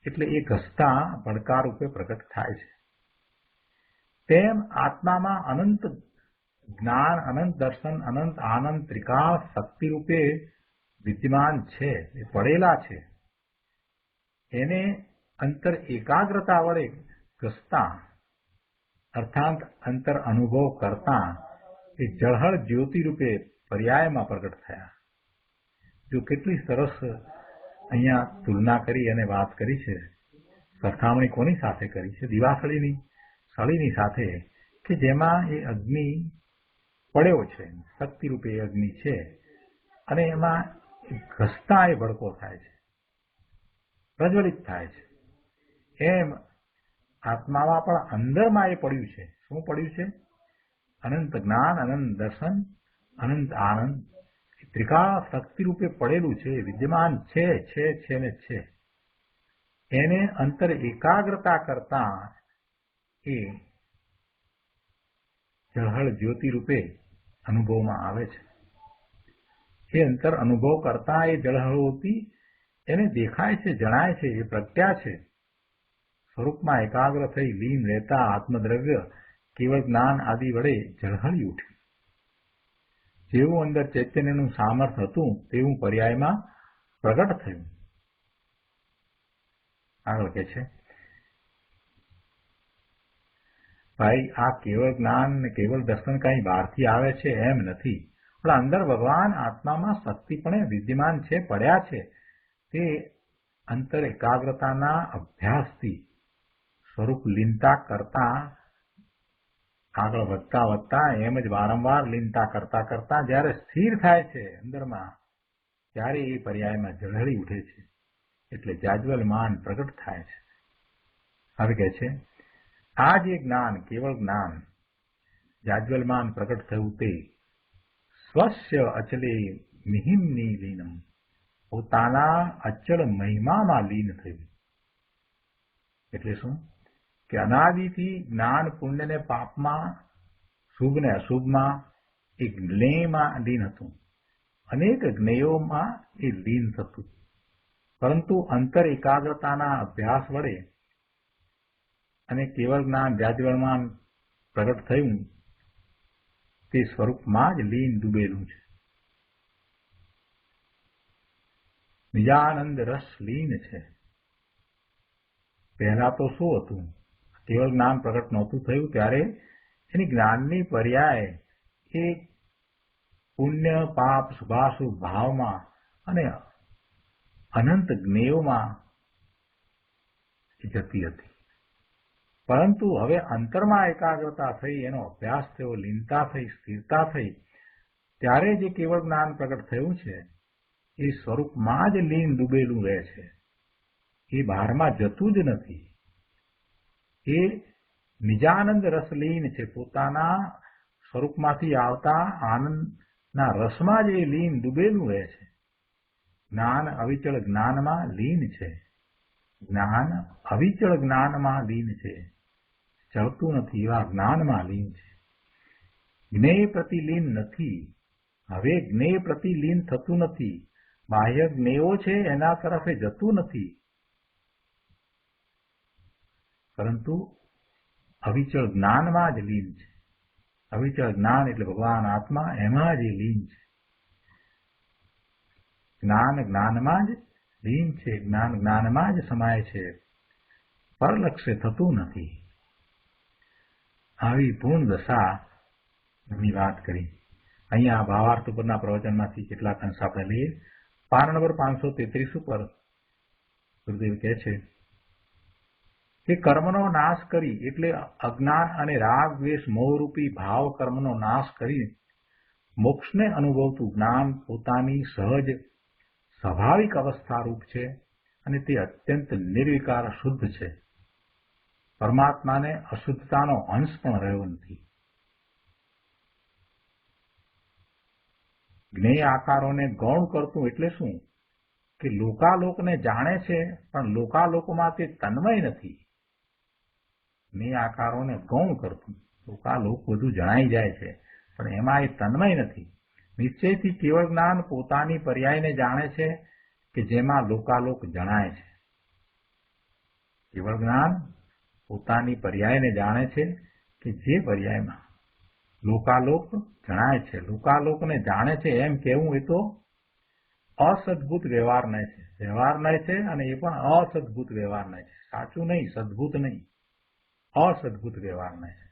એટલે એ ઘસતા ભડકા રૂપે પ્રગટ થાય છે. તેમ આત્મામાં અનંત જ્ઞાન, અનંત દર્શન, અનંત આનંદ, ત્રિકાળ શક્તિ રૂપે વિદ્યમાન છે, એ પડેલા છે. એને અંતર એકાગ્રતા વડે ઘસતા અર્થાત અંતર અનુભવ કરતા એ જળહળ જ્યોતિ રૂપે પર્યાયમાં પ્રગટ થયા. જો કેટલી સરસ અહીંયા તુલના કરી અને વાત કરી છે, સરખામણી કોની સાથે કરી છે? દિવાસળીની સળીની સાથે, કે જેમાં એ અગ્નિ પડ્યો છે, શક્તિ રૂપે એ અગ્નિ છે, અને એમાં ઘસતા એ ભડકો થાય છે, પ્રજ્વલિત થાય છે. એમ આત્મામાં પણ અંદરમાં એ પડ્યું છે. શું પડ્યું છે? અનંત જ્ઞાન, અનંત દર્શન, અનંત આનંદ, ત્રિકાળ શક્તિ રૂપે પડેલું છે, વિદ્યમાન છે ને છે. એને અંતર એકાગ્રતા કરતા એ જળહળ જ્યોતિ રૂપે અનુભવમાં આવે છે. એ અંતર અનુભવ કરતા એ જળહળોથી એને દેખાય છે, જણાય છે, એ પ્રગટ્યા છે. સ્વરૂપમાં એકાગ્ર થઈ લીન રહેતા આત્મદ્રવ્ય કેવળ જ્ઞાન આદિ વડે ઝળહળી ઉઠ્યું. જેવું અંદર ચૈતન્યનું સામર્થ્ય હતું તેવું પર્યાયમાં પ્રગટ થયું. આગળ કહે છે, ભાઈ આ કેવળ જ્ઞાન ને કેવળ દર્શન કઈ બહારથી આવે છે એમ નથી, પણ અંદર ભગવાન આત્મામાં શક્તિપણે વિદ્યમાન છે, પડ્યા છે. તે અંતર એકાગ્રતાના અભ્યાસથી સ્વરૂપ લીનતા કરતા આગળ વધતા એમ જ વારંવાર લીનતા કરતા જ્યારે સ્થિર થાય છે અંદરમાં, ત્યારે એ પર્યાયમાં ઝળહળી ઉઠે છે, એટલે જાજ્વલ્યમાન પ્રગટ થાય છે. હવે કહે છે, આ જે જ્ઞાન, કેવળ જ્ઞાન જાજ્વલ્યમાન પ્રગટ થયું તે સ્વસ્ય અચલે મિહિમની લીનમ, પોતાના અચળ મહિમામાં લીન થયું. એટલે શું? કે અનાદિથી જ્ઞાન પુણ્ય ને પાપમાં, શુભ ને અશુભમાં એ જ્ઞેયમાં લીન હતું, અનેક જ્ઞેયોમાં એ લીન થતું, પરંતુ અંતર એકાગ્રતાના અભ્યાસ વડે અને કેવળ જ્ઞાન જાજ્વલ્યમાન પ્રગટ થયું તે સ્વરૂપમાં જ લીન ડૂબેલું છે. નિજાનંદ રસ લીન છે. પહેલા તો શું હતું? કેવળ જ્ઞાન પ્રગટ નહોતું થયું ત્યારે એની જ્ઞાનની પર્યાય એ પુણ્ય પાપ શુભાશુભ ભાવમાં અને અનંત જ્ઞેયોમાં જતી હતી. પરંતુ હવે અંતરમાં એકાગ્રતા થઈ, એનો અભ્યાસ થયો, લીનતા થઈ, સ્થિરતા થઈ, ત્યારે જે કેવળ જ્ઞાન પ્રગટ થયું છે એ સ્વરૂપમાં જ લીન ડૂબેલું રહે છે. એ બહારમાં જતું જ નથી. એ નિજાનંદ રસલીન છે. પોતાના સ્વરૂપમાંથી આવતા આનંદના રસમાં જ એ લીન ડૂબેલું રહે છે. જ્ઞાન અવિચળ જ્ઞાનમાં લીન છે. જ્ઞાન અવિચળ જ્ઞાનમાં લીન છે. ચડતું નથી એવા જ્ઞાનમાં લીન છે. જ્ઞેય પ્રતિ લીન નથી. હવે જ્ઞેય પ્રતિ લીન થતું નથી. બાહ્ય જ્ઞેયો છે એના તરફે જતું નથી, પરંતુ અવિચળ જ્ઞાનમાં જ લીન છે. અવિચળ જ્ઞાન એટલે ભગવાન આત્મા, એમાં જ લીન છે. જ્ઞાન જ્ઞાનમાં જ લીન છે. જ્ઞાન જ્ઞાનમાં જ સમાય છે. પરલક્ષ્ય થતું નથી. આવી પૂર્ણ દશાની વાત કરી. અહીંયા ભાવાર્થ ઉપરના પ્રવચનમાંથી કેટલાક અંશ આપણે લઈએ. પાના નંબર 533 ઉપર ગુરુદેવ કહે છે કે કર્મનો નાશ કરી એટલે અજ્ઞાન અને રાગ દ્વેષ મોહરૂપી ભાવ કર્મનો નાશ કરી મોક્ષને અનુભવતું જ્ઞાન પોતાની સહજ સ્વાભાવિક અવસ્થારૂપ છે અને તે અત્યંત નિર્વિકાર શુદ્ધ છે. પરમાત્માને અશુદ્ધતાનો અંશ પણ રહ્યો નથી. જ્ઞેય આકારોને ગૌણ કરતું એટલે શું? કે લોકાલોકને જાણે છે પણ લોકાલોકમાં તે તન્મય નથી. જ્ઞેય આકારોને ગૌણ કરતું, લોકાલોક બધું જણાઈ જાય છે પણ એમાં એ તન્મય નથી. નિશ્ચયથી કેવળ જ્ઞાન પોતાની પર્યાયને જાણે છે કે જેમાં લોકાલોક જણાય છે. કેવળ જ્ઞાન પોતાની પર્યાયને જાણે છે કે જે પર્યાયમાં લોકાલોક જણાય છે. લોકાલોકને જાણે છે એમ કહેવું એ તો અસદભૂત વ્યવહારનય છે. વ્યવહારનય છે અને એ પણ અસદભૂત વ્યવહારનય છે. સાચું નહીં, સદભૂત નહીં, અસદભૂત વ્યવહારનય છે.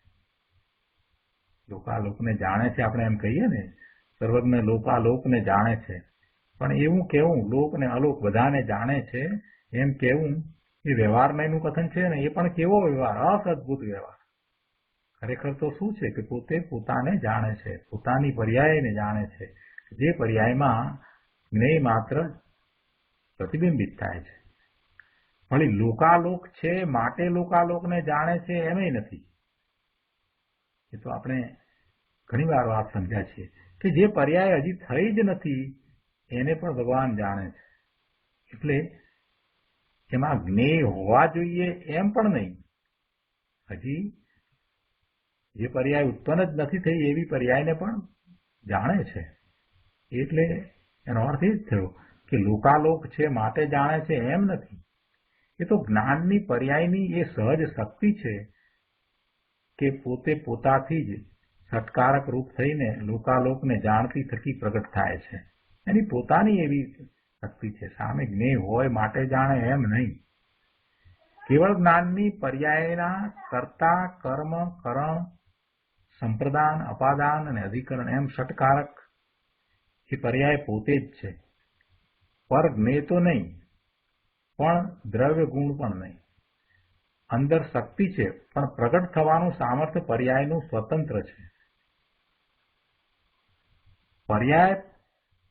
લોકાલોકને જાણે છે આપણે એમ કહીએ ને, સર્વજ્ઞ લોકાલોકને જાણે છે, પણ એવું કહેવું લોક ને અલોક બધાને જાણે છે એમ કહેવું એ વ્યવહારનયનું કથન છે ને. એ પણ કેવો વ્યવહાર? અસદભૂત વ્યવહાર. ખરેખર તો શું છે કે પોતે પોતાને જાણે છે, પોતાની પર્યાયને જાણે છે, જે પર્યાયમાં જ્ઞેય માત્ર પ્રતિબિંબિત થાય છે. વળી લોકાલોક છે માટે લોકાલોકને જાણે છે એમય નથી. એ તો આપણે ઘણી વાર વાત સમજ્યા છીએ કે જે પર્યાય હજી થઈ જ નથી એને પણ ભગવાન જાણે છે. એટલે એમાં જ્ઞેય હોવા જોઈએ એમ પણ નહીં. હજી જે પર્યાય ઉત્પન્ન જ નથી થઈ એવી પર્યાયને પણ જાણે છે. એટલે એનો અર્થ એ જ થયો કે લોકાલોક છે માટે જાણે છે એમ નથી. એ તો જ્ઞાનની પર્યાયની એ સહજ શક્તિ છે કે પોતે પોતાથી જ સત્કારક રૂપ થઈને લોકાલોકને જાણતી થકી પ્રગટ થાય છે. એની પોતાની એવી શક્તિ છે. સામે જ્ઞેય હોય માટે જાણે એમ નહીં. કેવળ જ્ઞાનની પર્યાયના કર્તા, કર્મ, કરણ, સંપ્રદાન, અપાદાન અને અધિકરણ એમ ષટકારક એ પર્યાય પોતે જ છે. પર જ્ઞેય તો નહીં, પણ દ્રવ્ય ગુણ પણ નહીં. અંદર શક્તિ છે પણ પ્રગટ થવાનું સામર્થ્ય પર્યાયનું સ્વતંત્ર છે. પર્યાય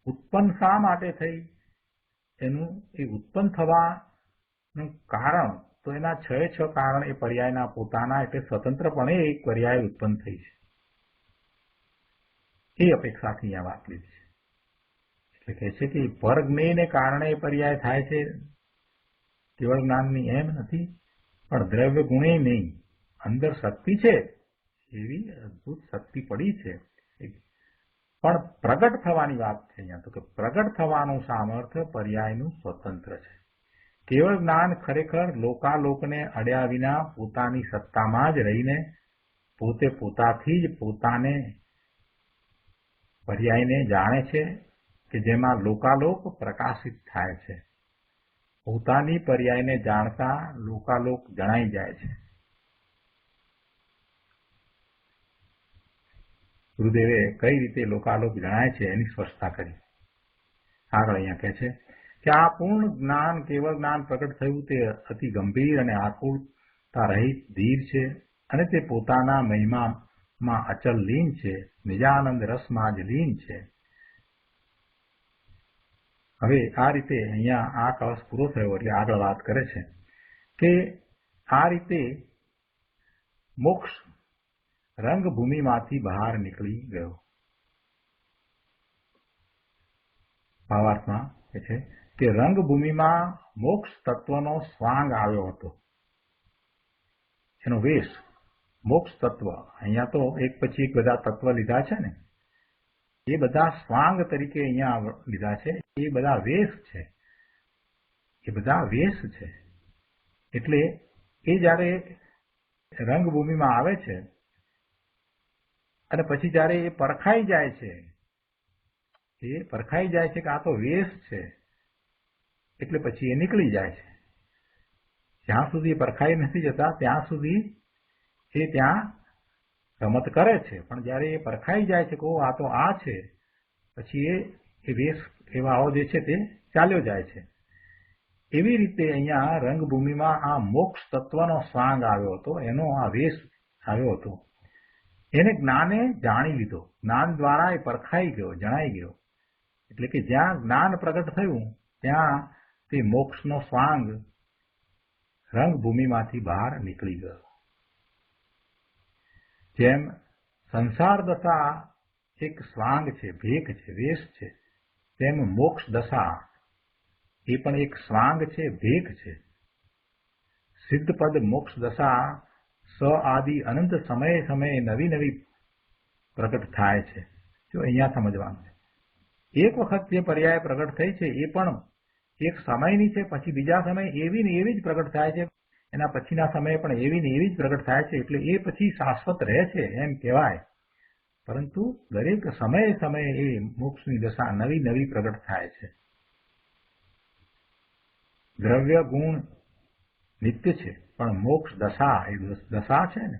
ઉત્પન્ન શા માટે થઈ? એનું એ ઉત્પન્ન થવાનું કારણ તો એના છ કારણ એ પર્યાયના પોતાના, એટલે સ્વતંત્રપણે એક પર્યાય ઉત્પન્ન થઈ છે. એ અપેક્ષાથી અહીંયા વાત લીધી છે. એટલે કહે છે કે પરજ્ઞેયને કારણે એ પર્યાય થાય છે, કેવળ જ્ઞાનની એમ નથી. પણ દ્રવ્ય ગુણે નહીં, અંદર શક્તિ છે, એવી અદભુત શક્તિ પડી છે, પણ પ્રગટ થવાની વાત છે અહીંયા. તો કે પ્રગટ થવાનું સામર્થ્ય પર્યાયનું સ્વતંત્ર છે. કેવળ જ્ઞાન ખરેખર લોકાલોકને અડ્યા વિના પોતાની સત્તામાં જ રહીને પોતે પોતાથી જ પોતાને પર્યાયને જાણે છે કે જેમાં લોકાલોક પ્રકાશિત થાય છે. પોતાની પર્યાયને જાણતા લોકાલોક જણાઈ જાય છે. ગુરુદેવે કઈ રીતે લોકાલોક જણાય છે એની સ્પષ્ટતા કરી. આગળ અહીંયા કહે છે કે આ પૂર્ણ જ્ઞાન, કેવળ જ્ઞાન પ્રગટ થયું તે અતિ ગંભીર અને આકુળતા રહિત ધીર છે અને તે પોતાના મહિમામાં અચલ લીન છે, નિજાનંદ રસમાં જ લીન છે. હવે આ રીતે અહીંયા આ કળશ પૂરો થયો એટલે આગળ વાત કરે છે કે આ રીતે મોક્ષ રંગભૂમિમાંથી બહાર નીકળી ગયો. ભાવાર્થમાં કહે છે કે રંગભૂમિમાં મોક્ષ તત્વનો સ્વાંગ આવ્યો હતો. એનો વેશ, મોક્ષ તત્વ, અહીંયા તો એક પછી એક બધા તત્વ લીધા છે ને, એ બધા સ્વાંગ તરીકે અહીંયા લીધા છે. એ બધા વેશ છે, એ બધા વેશ છે. એટલે એ જ્યારે રંગભૂમિમાં આવે છે અને પછી જ્યારે એ પરખાઈ જાય છે, એ પરખાઈ જાય છે કે આ તો વેશ છે, એટલે પછી એ નીકળી જાય છે. જ્યાં સુધી પરખાઈ નથી જતા ત્યાં સુધી એ ત્યાં રમત કરે છે, પણ જ્યારે એ પરખાઈ જાય છે કે આ તો આ છે, પછી એ વેશ એવાઓ જે છે તે ચાલ્યો જાય છે. એવી રીતે અહીંયા રંગભૂમિમાં આ મોક્ષ તત્વનો સ્વાંગ આવ્યો હતો, એનો આ વેશ આવ્યો હતો. એને જ્ઞાને જાણી લીધો, જ્ઞાન દ્વારા એ પરખાઈ ગયો, જણાઈ ગયો. એટલે કે જ્યાં જ્ઞાન પ્રગટ થયું ત્યાં તે મોક્ષનો સ્વાંગ રંગભૂમિમાંથી બહાર નીકળી ગયો. જેમ સંસાર દશા એક સ્વાંગ છે, ભેખ છે, વેશ છે, તેમ મોક્ષ દશા એ પણ એક સ્વાંગ છે, ભેખ છે. સિદ્ધપદ મોક્ષ દશા સ આદિ અનંત સમયે સમયે નવી નવી પ્રગટ થાય છે. જો અહીંયા સમજવાનું છે, એક વખત જે પર્યાય પ્રગટ થઈ છે એ પણ એક સમયની છે, પછી બીજા સમય એવી ને એવી જ પ્રગટ થાય છે, એના પછીના સમયે પણ એવી ને એવી જ પ્રગટ થાય છે. એટલે એ પછી શાશ્વત રહે છે એમ કહેવાય. પરંતુ દરેક સમયે સમયે એ મોક્ષની દશા નવી નવી પ્રગટ થાય છે. દ્રવ્ય ગુણ નિત્ય છે, પણ મોક્ષ દશા એ દશા છે ને,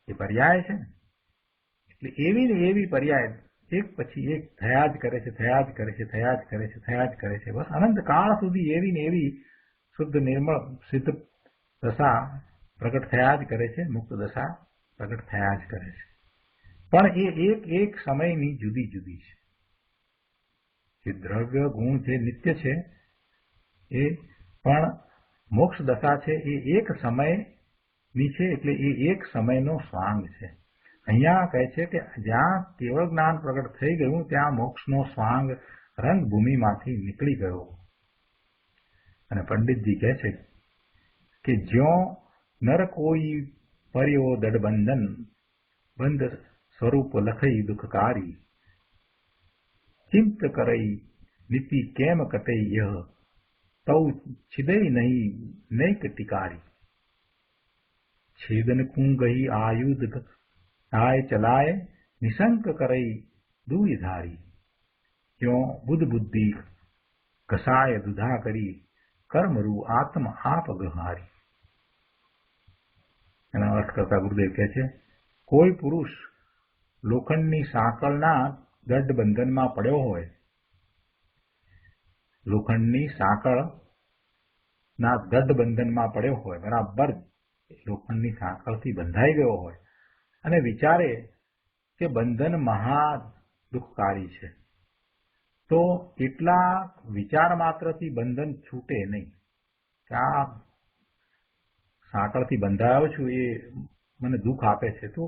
એ પર્યાય છે ને. એટલે એવી ને એવી પર્યાય એક પછી એક થયા જ કરે છે, થયા જ કરે છે, થયા જ કરે છે, થયા જ કરે છે. બસ અનંત કાળ સુધી એવી ને એવી શુદ્ધ નિર્મળ સિદ્ધ દશા પ્રગટ થયા જ કરે છે, મુક્ત દશા પ્રગટ થયા જ કરે છે. પણ એ એક એક સમયની જુદી જુદી છે. જે દ્રવ્ય ગુણ જે નિત્ય છે એ પણ મોક્ષ દશા છે એ એક સમયની છે. એટલે એ એક સમયનો સ્વાંગ છે. અહીંયા કહે છે કે જ્યાં કેવળ જ્ઞાન પ્રગટ થઈ ગયું ત્યાં મોક્ષનો સ્વાંગ રંગભૂમિમાંથી નીકળી ગયો. અને પંડિતજી કહે છે કે જ્યો નર કોઈ પર્યો દડબંધન બંધ સ્વરૂપ લખઈ દુઃખકારી ચિંત કરઈ નીતિ કેમ કટઈ યહ તૌ છિદય નહીં નૈક ટિકારી છેદન કું ગઈ આયુધ થાય ચલાય નિશંક કરઈ દુઈ ધારી ક્यों બુદ્ધ બુદ્ધિ કસાય દુધા કરી કર્મરૂ આત્મ આપ ગહારી. એના અર્થ કરતા ગુરુદેવ કહે છે, કોઈ પુરુષ લોખંડની સાંકળના દઢ બંધનમાં પડ્યો હોય, લોખંડની સાંકળના દઢ બંધનમાં પડ્યો હોય, બરાબર લોખંડની સાંકળથી બંધાઈ ગયો હોય અને વિચારે કે બંધન મહા દુઃખકારી છે, તો એટલા વિચાર માત્રથી બંધન છૂટે નહીં. કે આ સાંકળથી બંધાયો છું એ મને દુઃખ આપે છે, તો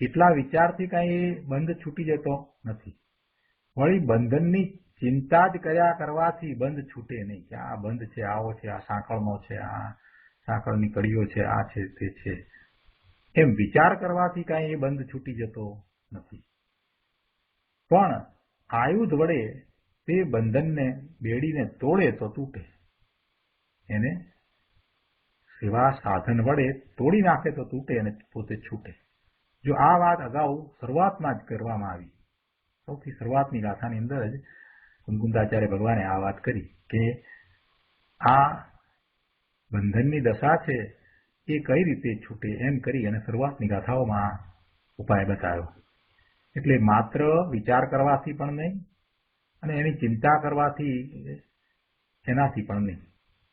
એટલા વિચારથી કાંઈ બંધ છૂટી જતો નથી. વળી બંધનની ચિંતા જ કર્યા કરવાથી બંધ છૂટે નહીં. કે આ બંધ છે, આવો છે, આ સાંકળનો છે, આ સાંકળની કડીઓ છે, આ છે, તે છે, એમ વિચાર કરવાથી કાંઈ એ બંધ છૂટી જતો નથી. પણ આયુધ વડે તે બંધનને બેડીને તોડે તો તૂટે, એને સેવા સાધન વડે તોડી નાખે તો તૂટે અને પોતે છૂટે. જો આ વાત અગાઉ શરૂઆતમાં જ કરવામાં આવી, સૌથી શરૂઆતની ગાથાની અંદર જ કુંકુંદાચાર્ય ભગવાને આ વાત કરી કે આ બંધનની દશા છે એ કઈ રીતે છૂટે, એમ કરી અને શરૂઆતની ગાથાઓમાં ઉપાય બતાવ્યો. એટલે માત્ર વિચાર કરવાથી પણ નહીં અને એની ચિંતા કરવાથી એનાથી પણ નહીં,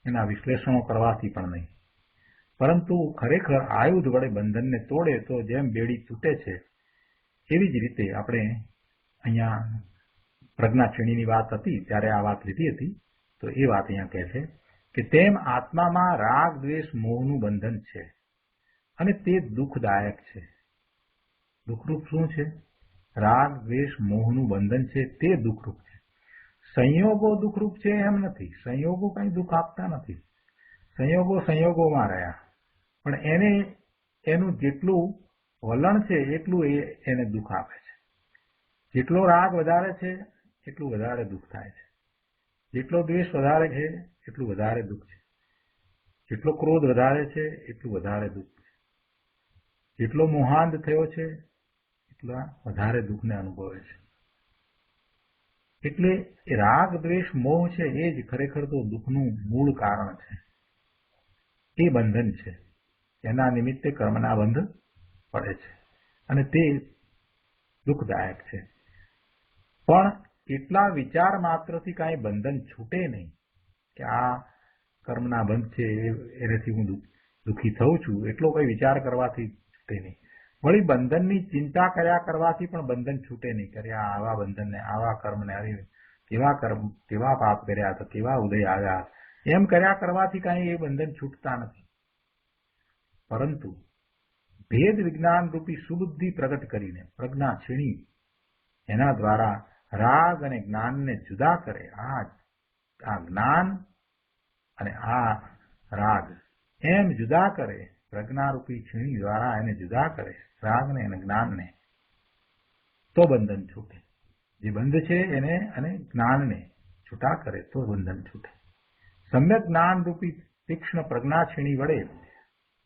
એના વિશ્લેષણો કરવાથી પણ નહીં, પરંતુ ખરેખર આયુધ વડે બંધનને તોડે તો જેમ બેડી તૂટે છે એવી જ રીતે આપણે અહીંયા પ્રજ્ઞાક્ષીણીની વાત હતી ત્યારે આ વાત લીધી હતી. તો એ વાત અહીંયા કહે છે કે તેમ આત્મામાં રાગ દ્વેષ મોહનું બંધન છે અને તે દુઃખદાયક છે. દુઃખરૂપ શું છે? રાગ દ્વેષ મોહનું બંધન છે તે દુઃખરૂપ છે. સંયોગો દુઃખરૂપ છે એમ નથી. સંયોગો કઈ દુઃખ આપતા નથી. સંયોગો સંયોગોમાં રહ્યા, પણ એને એનું જેટલું વલણ છે એટલું એને દુઃખ આપે છે. જેટલો રાગ વધારે છે એટલું વધારે દુઃખ થાય છે, જેટલો દ્વેષ વધારે છે એટલું વધારે દુઃખ છે, જેટલો ક્રોધ વધારે છે એટલું વધારે દુઃખ છે, જેટલો મોહાંધ થયો છે એટલા વધારે દુઃખને અનુભવે છે. એટલે રાગ દ્વેષ મોહ છે એ જ ખરેખર તો દુઃખનું મૂળ કારણ છે. એ બંધન છે, એના નિમિત્તે કર્મના બંધ પડે છે અને તે દુઃખદાયક છે. પણ એટલા વિચાર માત્રથી કાંઈ બંધન છૂટે નહીં કે આ કર્મના બંધ છે એનાથી હું દુઃખી થઉં છું, એટલો કઈ વિચાર કરવાથી છૂટે નહીં. વળી બંધનની ચિંતા કર્યા કરવાથી પણ બંધન છૂટે નહીં. કર્યા આવા બંધનને, આવા કર્મને, કેવા કર્મ, કેવા પાપ કર્યા તો કેવા ઉદય આવ્યા, એમ કર્યા કરવાથી કાંઈ એ બંધન છૂટતા નથી. પરંતુ ભેદ વિજ્ઞાન રૂપી સુબુદ્ધિ પ્રગટ કરીને, પ્રજ્ઞા છીણી, એના દ્વારા રાગ અને જ્ઞાનને જુદા કરે. આ જ્ઞાન અને આ રાગ એમ જુદા કરે, પ્રજ્ઞારૂપી છીણી દ્વારા એને જુદા કરે, રાગને અને જ્ઞાનને, તો બંધન છૂટે. જે બંધ છે એને અને જ્ઞાનને છૂટા કરે તો બંધન છૂટે. સમ્યક જ્ઞાન રૂપી તીક્ષ્ણ પ્રજ્ઞા છીણી વડે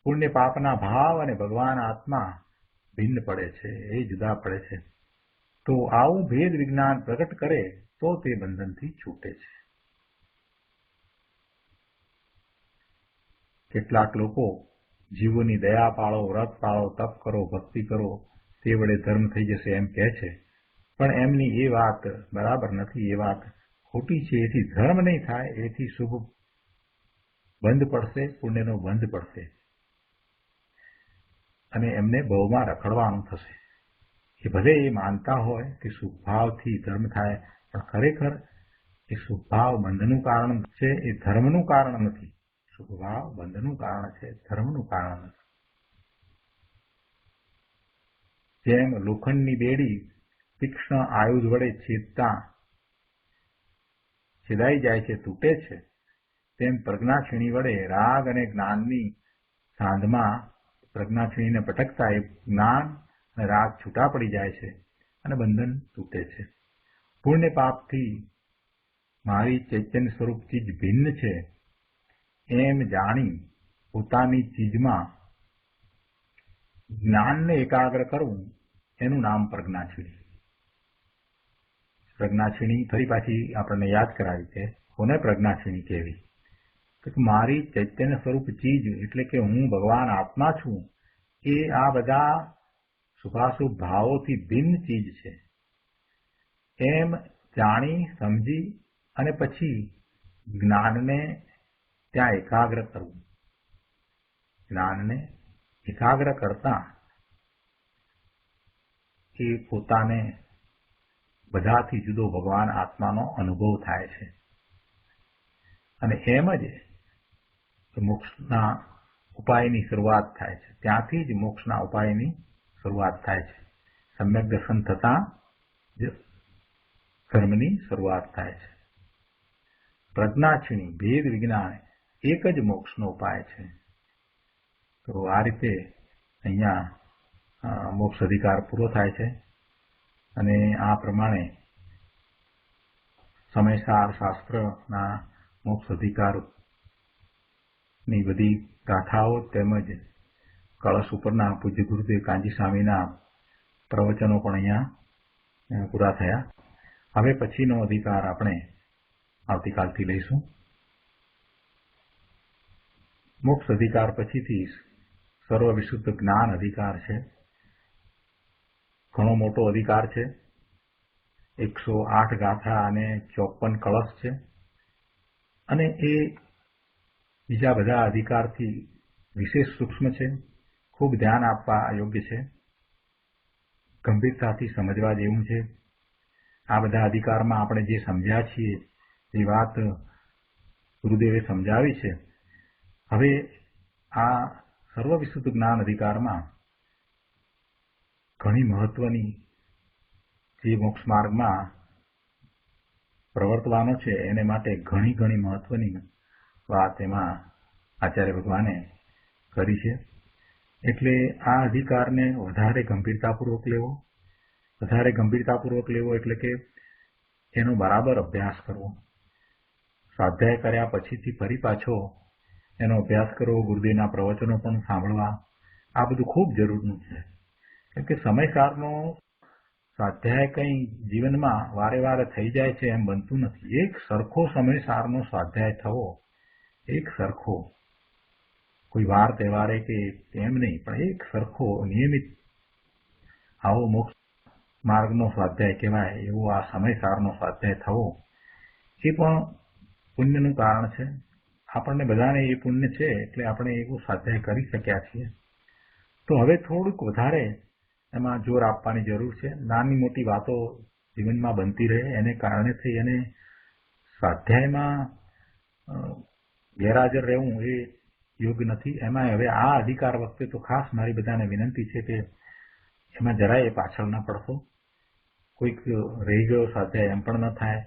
પુણ્ય પાપના ભાવ અને ભગવાન આત્મા ભિન્ન પડે છે, એ જુદા પડે છે. તો આવું ભેદ વિજ્ઞાન પ્રગટ કરે તો તે બંધનથી છૂટે છે. કેટલાક લોકો જીવોની દયા પાળો, વ્રત પાળો, તપ કરો, ભક્તિ કરો, તે વડે ધર્મ થઈ જશે એમ કહે છે. પણ એમની એ વાત બરાબર નથી, એ વાત ખોટી છે. એથી ધર્મ નહીં થાય, એથી શુભ બંધ પડશે, પુણ્યનો બંધ પડશે અને એમને બહુમાં રખડવાનું થશે. એ ભલે એ માનતા હોય કે શુભભાવથી ધર્મ થાય, પણ ખરેખર એ શુભભાવ બંધનું કારણ છે, એ ધર્મનું કારણ નથી. શુભભાવ બંધનું કારણ છે, ધર્મનું કારણ નથી. જેમ લોખંડની બેડી તીક્ષ્ણ આયુધ વડે છેદતા છેદાઈ જાય છે, તૂટે છે, તેમ પ્રજ્ઞાક્ષીણી વડે રાગ અને જ્ઞાનની સાંધમાં પ્રજ્ઞાક્ષીણીને પટકતા એ જ્ઞાન અને રાગ છૂટા પડી જાય છે અને બંધન તૂટે છે. પુણ્ય પાપથી મારી ચૈતન્ય સ્વરૂપ ચીજ ભિન્ન છે એમ જાણી પોતાની ચીજમાં જ્ઞાનને એકાગ્ર કરવું, એનું નામ પ્રજ્ઞાક્ષીણી. પ્રજ્ઞાક્ષીણી ફરી પાછી આપણને યાદ કરાવી છે. કોને પ્રજ્ઞાક્ષીણી કહેવી? કે મારી ચૈતન્ય સ્વરૂપ ચીજ એટલે કે હું ભગવાન આત્મા છું, એ આ બધા શુભાશુભ ભાવોથી ભિન્ન ચીજ છે એમ જાણી સમજી અને પછી જ્ઞાનને ત્યાં એકાગ્ર કરવું. જ્ઞાનને એકાગ્ર કરતા એ પોતાને બધાથી જુદો ભગવાન આત્માનો અનુભવ થાય છે. અને એમ જ મોક્ષના ઉપાયની શરૂઆત થાય છે. ત્યાંથી જ મોક્ષના ઉપાયની શરૂઆત થાય છે. સમ્યક દર્શન થતા જ ધર્મની શરૂઆત થાય છે. પ્રજ્ઞાક્ષીણી ભેદ વિજ્ઞાન એક જ મોક્ષનો ઉપાય છે. તો આ રીતે અહીંયા મોક્ષ અધિકાર પૂરો થાય છે. અને આ પ્રમાણે સમયસાર શાસ્ત્રના મોક્ષ અધિકારની બધી ગાથાઓ તેમજ કળશ ઉપરના પૂજ્ય ગુરુદેવ કાંજી સ્વામીના પ્રવચનો પણ અહીંયા પૂરા થયા. હવે પછીનો અધિકાર આપણે આવતીકાલથી લઈશું. મોક્ષ અધિકાર પછીથી સર્વ વિશુદ્ધ જ્ઞાન અધિકાર છે. ઘણો મોટો અધિકાર છે. 108 ગાથા અને 54 કળશ છે. અને એ બીજા બધા અધિકારથી વિશેષ સૂક્ષ્મ છે. ખૂબ ધ્યાન આપવા યોગ્ય છે. ગંભીરતાથી સમજવા જેવું છે. આ બધા અધિકારમાં આપણે જે સમજ્યા છીએ એ વાત ગુરુદેવે સમજાવી છે. હવે આ સર્વ વિશુદ્ધ જ્ઞાન અધિકારમાં ઘણી મહત્વની જે મોક્ષ માર્ગમાં પ્રવર્તવાનો છે એને માટે ઘણી મહત્વની વાત એમાં આચાર્ય ભગવાને કરી છે. એટલે આ અધિકારને વધારે ગંભીરતાપૂર્વક લેવો એટલે કે એનો બરાબર અભ્યાસ કરવો. સ્વાધ્યાય કર્યા પછીથી ફરી પાછો એનો અભ્યાસ કરવો, ગુરુદેવના પ્રવચનો પણ સાંભળવા, આ બધું ખૂબ જરૂરનું છે. કેમ કે સમયસારનો સ્વાધ્યાય કંઈ જીવનમાં વારે વારે થઈ જાય છે એમ બનતું નથી. એક સરખો સમયસારનો સ્વાધ્યાય થવો, એક સરખો, કોઈ વાર તહેવારે કે એમ નહીં, પણ એક સરખો નિયમિત આવો મોક્ષ માર્ગનો સ્વાધ્યાય કહેવાય એવો આ સમયસારનો સ્વાધ્યાય થવો, એ પણ પુણ્યનું કારણ છે. આપણને બધાને એ પુણ્ય છે એટલે આપણે એવું સ્વાધ્યાય કરી શક્યા છીએ. તો હવે થોડુંક વધારે એમાં જોર આપવાની જરૂર છે. નાની મોટી વાતો જીવનમાં બનતી રહે એને કારણે થઈ અને સ્વાધ્યાયમાં ગેરહાજર રહેવું એ યોગ્ય નથી. એમાં હવે આ અધિકાર વખતે તો ખાસ મારી બધાને વિનંતી છે કે એમાં જરાય પાછળ ન પડશો. કોઈક રહી ગયો સ્વાધ્યાય એમ પણ ન થાય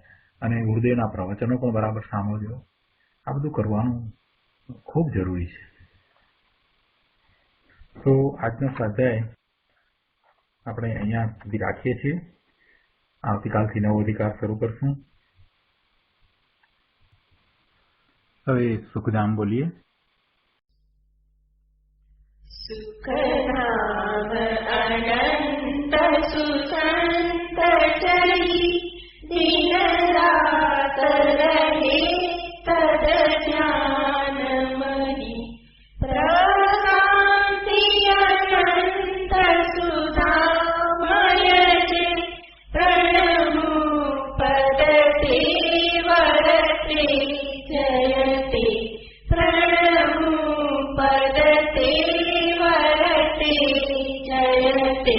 અને ગુરુદેવના પ્રવચનો પણ બરાબર સાંભળજો. આ બધું કરવાનું ખૂબ જરૂરી છે. તો આજનો સ્વાધ્યાય આપણે અહીંયા સુધી રાખીએ છીએ. આવતીકાલથી નવો અધિકાર શરૂ કરશું. હવે સુખધામ બોલીએ. સુખધામ અનંત સુસંત ચરી દિન રાત રહે તદ જ્ઞાન મરી પ્રશાંતિ અનંત સુધામય છે પ્રણમુ પદ તે વરતે જયતે પ્રણમુ પદ તે વરતે જયતે